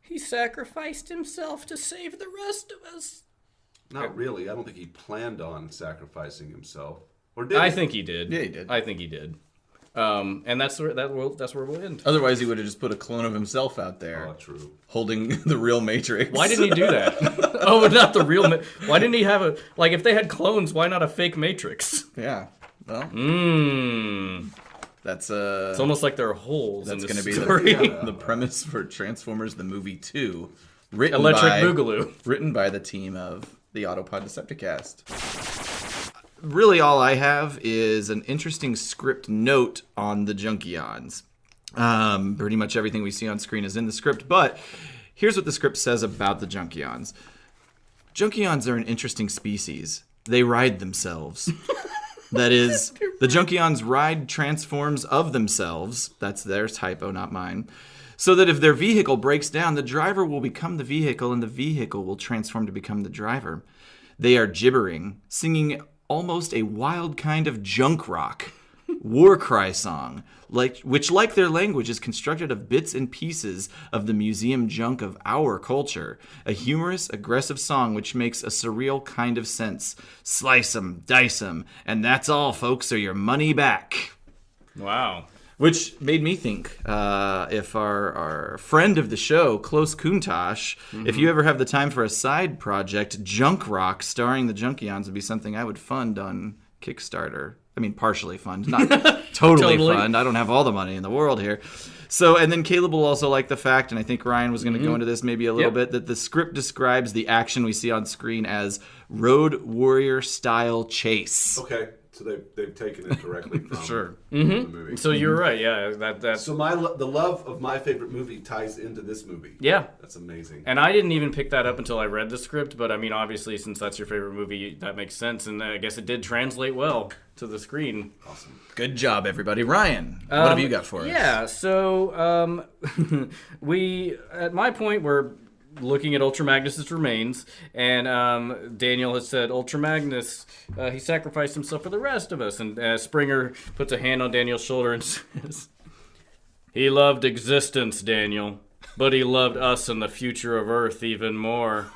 He sacrificed himself to save the rest of us. Not really. I don't think he planned on sacrificing himself. Or did he? I think he did. Yeah, he did. I think he did. And that's where we'll end. Otherwise, he would have just put a clone of himself out there. Oh, true. Holding the real Matrix. Why didn't he do that? Oh, not the real. Why didn't he have if they had clones, why not a fake Matrix? Yeah. Well. That's It's almost like there are holes. That's going to be the premise for Transformers: The Movie 2, Electric Boogaloo, written by the team of the Autopod Decepticast. Really, all I have is an interesting script note on the Junkions. Pretty much everything we see on screen is in the script, but here's what the script says about the Junkions. Junkions are an interesting species. They ride themselves. That is, the Junkions ride transforms of themselves, that's their typo, not mine, so that if their vehicle breaks down, the driver will become the vehicle and the vehicle will transform to become the driver. They are gibbering, singing almost a wild kind of junk rock, war cry song, which, like their language, is constructed of bits and pieces of the museum junk of our culture. A humorous, aggressive song which makes a surreal kind of sense. Slice 'em, dice 'em, and that's all, folks, or your money back. Wow. Which made me think, if our friend of the show, Close Kuntosh, if you ever have the time for a side project, Junk Rock starring the Junkions would be something I would fund on Kickstarter. I mean, partially fund, not totally fund. I don't have all the money in the world here. So, and then Caleb will also like the fact, and I think Ryan was going to go into this maybe a little bit, that the script describes the action we see on screen as Road Warrior style chase. Okay. So they've taken it directly from the movie. So you're right, yeah. That's So the love of my favorite movie ties into this movie. Yeah. That's amazing. And I didn't even pick that up until I read the script, but I mean, obviously, since that's your favorite movie, that makes sense, and I guess it did translate well to the screen. Awesome. Good job, everybody. Ryan, what have you got for us? Yeah, so we, at my point, we're looking at Ultra Magnus's remains, and Daniel has said, Ultra Magnus, he sacrificed himself for the rest of us, and Springer puts a hand on Daniel's shoulder and says, he loved existence, Daniel, but he loved us and the future of Earth even more.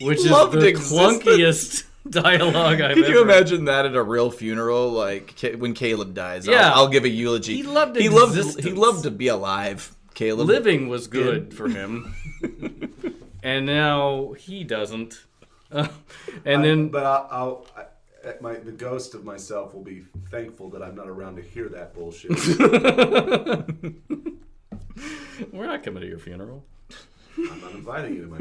Which is the clunkiest dialogue I've ever. Can you imagine that at a real funeral, like when Caleb dies? Yeah. I'll give a eulogy. He loved He existence. loved to be alive. Caleb. Living was good for him, and now he doesn't. The ghost of myself will be thankful that I'm not around to hear that bullshit. We're not coming to your funeral. I'm not inviting you to my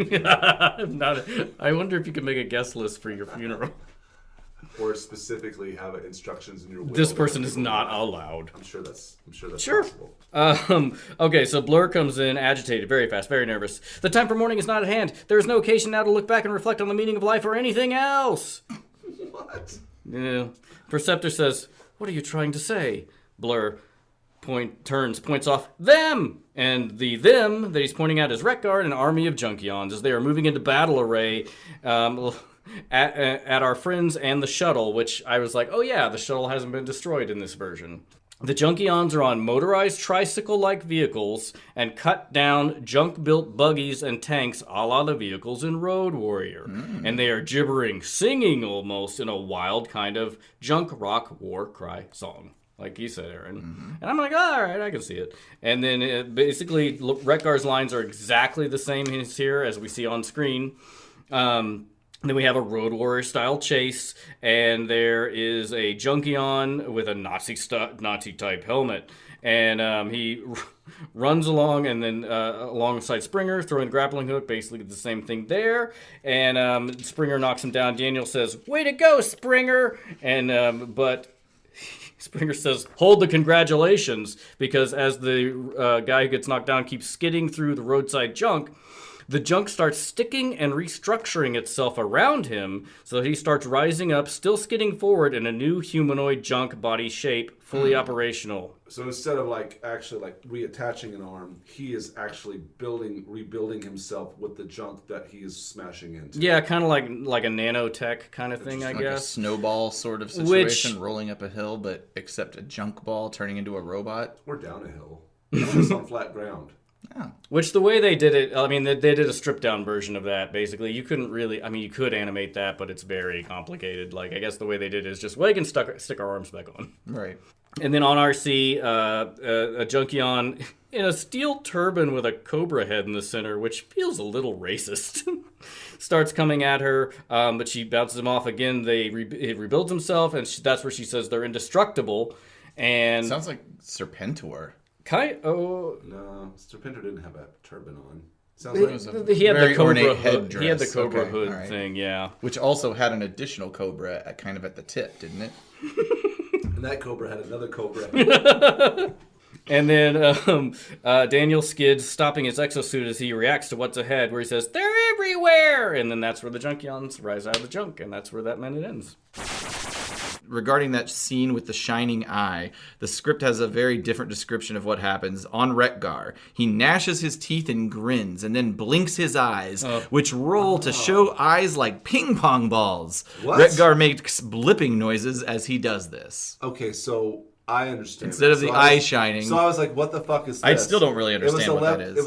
funeral. I wonder if you could make a guest list for your funeral. Or specifically have instructions in your will. This person is not allowed. I'm sure that's possible. Okay, so Blur comes in, agitated, very fast, very nervous. The time for mourning is not at hand. There is no occasion now to look back and reflect on the meaning of life or anything else. What? Yeah. Perceptor says, what are you trying to say? Blur points off them. And the them that he's pointing at is Wreckguard, an army of Junkions, as they are moving into battle array at our friends and the shuttle, which I was like, oh yeah, the shuttle hasn't been destroyed in this version. The Junkions are on motorized tricycle-like vehicles and cut down junk-built buggies and tanks a la the vehicles in Road Warrior. And they are gibbering, singing almost in a wild kind of junk rock war cry song. Like you said, Aaron. And I'm like, all right, I can see it. And then basically, Wreckguard's lines are exactly the same here as we see on screen. Then we have a Road Warrior-style chase, and there is a Junkion with a Nazi-type helmet. And he runs along, and then alongside Springer, throwing the grappling hook, basically the same thing there. And Springer knocks him down. Daniel says, way to go, Springer! And but Springer says, hold the congratulations, because as the guy who gets knocked down keeps skidding through the roadside junk, the junk starts sticking and restructuring itself around him, so he starts rising up, still skidding forward in a new humanoid junk body shape, fully operational. So instead of actually reattaching an arm, he is actually rebuilding himself with the junk that he is smashing into. Yeah, kind of like a nanotech kind of thing, I guess. Like a snowball sort of situation, rolling up a hill, but except a junk ball turning into a robot. Or down a hill. It's on flat ground. Yeah. Which the way they did it, I mean, they did a stripped down version of that, basically. You couldn't really, I mean, you could animate that, but it's very complicated. Like, I guess the way they did it is just, we can stick our arms back on. Right. And then on RC, a Junkion in a steel turban with a cobra head in the center, which feels a little racist, starts coming at her, but she bounces him off again. He rebuilds himself, and that's where she says they're indestructible. And sounds like Serpentor. No, Serpentor didn't have a turban on. Sounds like he had the cobra hood. He had the cobra hood thing, yeah. Which also had an additional cobra kind of at the tip, didn't it? And that cobra had another cobra. And then Daniel skids, stopping his exosuit as he reacts to what's ahead, where he says, they're everywhere! And then that's where the Junkions rise out of the junk, and that's where that minute ends. regarding that scene with the shining eye, the script has a very different description of what happens on Retgar. He gnashes his teeth and grins, and then blinks his eyes, which roll to show eyes like ping pong balls. What? Retgar makes blipping noises as he does this. Okay, so I understand. Instead of the eye shining. So I was like, what the fuck is this? I still don't really understand what that is. It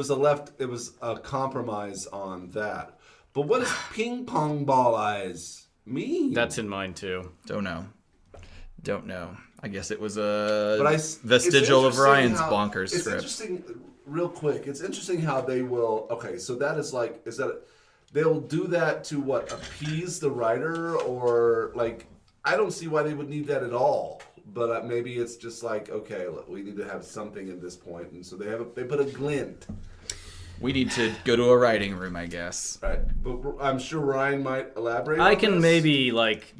was a compromise on that. But what does ping pong ball eyes mean? That's in mine too. Don't know. I guess it was a But vestigial of Ryan's how, bonkers it's script. Interesting, real quick. It's interesting how they will. Okay, so that is like, is that they'll do that to what, appease the writer, or like, I don't see why they would need that at all. But maybe it's just like, okay, look, we need to have something at this point, and so they put a glint. We need to go to a writing room, I guess. Right, but I'm sure Ryan might elaborate. I on can this. maybe like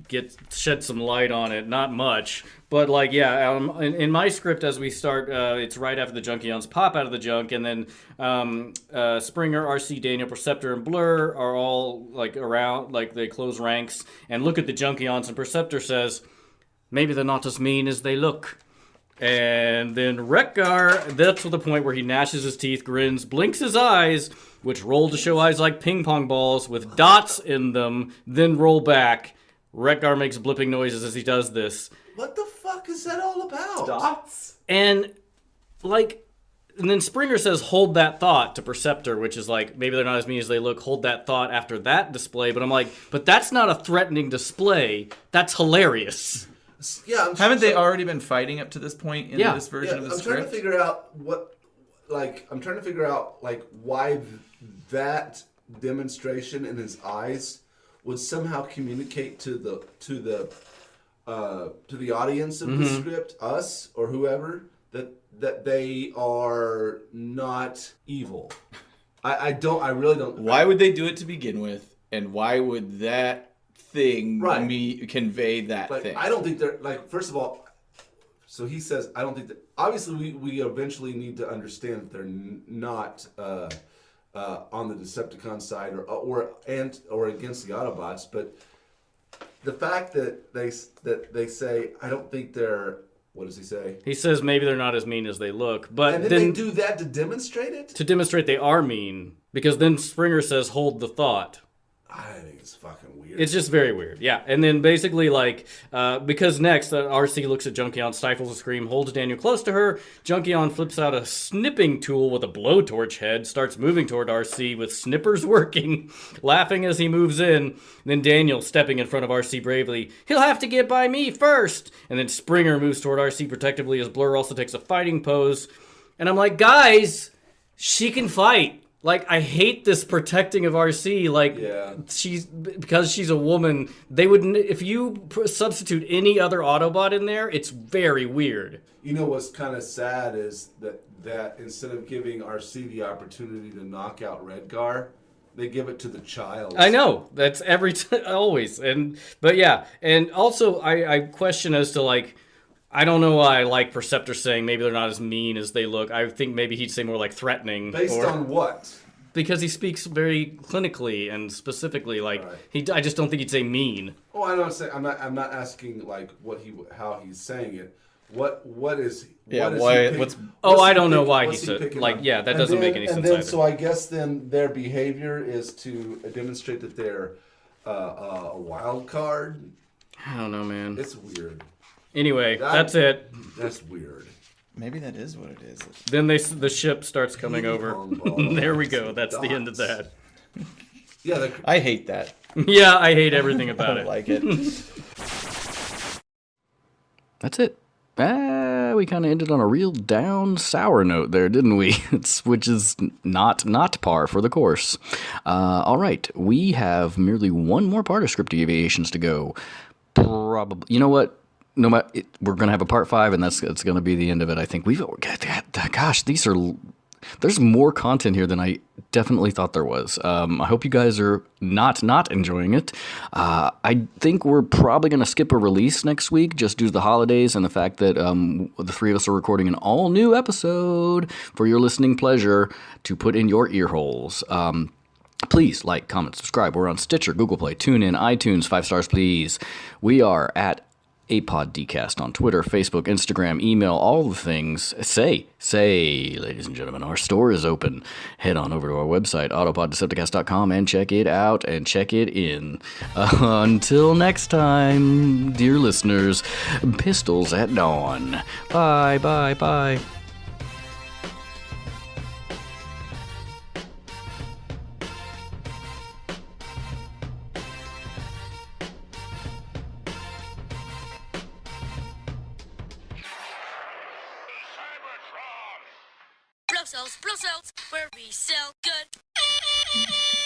shed some light on it, not much, but like in my script as we start, it's right after the Junkions pop out of the junk, and then Springer, RC, Daniel, Perceptor, and Blur are all like around, like they close ranks and look at the Junkions, and Perceptor says, "Maybe they're not as mean as they look." And then Retgar, that's the point where he gnashes his teeth, grins, blinks his eyes, which roll to show eyes like ping pong balls with dots in them, then roll back. Retgar makes blipping noises as he does this. What the fuck is that all about? Dots? And then Springer says, "Hold that thought" to Perceptor, which is like, maybe they're not as mean as they look. Hold that thought after that display. But I'm like, but that's not a threatening display. That's hilarious. Yeah, Haven't they already been fighting up to this point in this version of the I'm script? trying to figure out why that demonstration in his eyes would somehow communicate to the audience of the script, us or whoever, that they are not evil. I really don't. Why would they do it to begin with, and why would that thing convey that thing? I don't think they're like. First of all, so he says, I don't think that. Obviously, we eventually need to understand that they're not on the Decepticon side or against the Autobots. But the fact that they say, I don't think they're. What does he say? He says maybe they're not as mean as they look, but And then they do that to demonstrate it. To demonstrate they are mean, because then Springer says, "Hold the thought." I think it's fucking weird. It's just very weird, yeah. And then basically, like, because next, RC looks at Junkion, stifles a scream, holds Daniel close to her. Junkion flips out a snipping tool with a blowtorch head, starts moving toward RC with snippers working, laughing as he moves in. Then Daniel, stepping in front of RC bravely, "He'll have to get by me first." And then Springer moves toward RC protectively as Blur also takes a fighting pose. And I'm like, guys, she can fight. Like, I hate this protecting of RC. Like, because she's a woman, they wouldn't. If you substitute any other Autobot in there, it's very weird. You know what's kind of sad is that instead of giving RC the opportunity to knock out Retgar, they give it to the child. I know that's always, but yeah, and also I question as to like. I don't know why I like Perceptor saying maybe they're not as mean as they look. I think maybe he'd say more like threatening. Based on what? Because he speaks very clinically and specifically. Like I just don't think he'd say mean. Oh, I don't say. I'm not asking like how he's saying it. What is? Yeah. What's I don't know why he said. Like, yeah, that doesn't make any sense either. So I guess then their behavior is to demonstrate that they're a wild card. I don't know, man. It's weird. Anyway, that's it. That's weird. Maybe that is what it is. Then the ship starts coming over. There we go. That's the end of that. Yeah, I hate that. Yeah, I hate everything about it. I don't like it. That's it. We kind of ended on a real down, sour note there, didn't we? Which is not par for the course. All right, we have merely one more part of Script Deviations to go. Probably, you know what? No matter, we're gonna have a part 5, and that's gonna be the end of it. I think gosh, there's more content here than I definitely thought there was. I hope you guys are not enjoying it. I think we're probably gonna skip a release next week just due to the holidays and the fact that the three of us are recording an all new episode for your listening pleasure to put in your ear holes. Please like, comment, subscribe. We're on Stitcher, Google Play, TuneIn, iTunes. 5 stars, please. We are at ApoddDcast on Twitter, Facebook, Instagram, email, all the things. Say, ladies and gentlemen, our store is open. Head on over to our website, autopoddecepticast.com, and check it out and check it in. Until next time, dear listeners, pistols at dawn. Bye, bye, bye. Blow cells, where we sell good.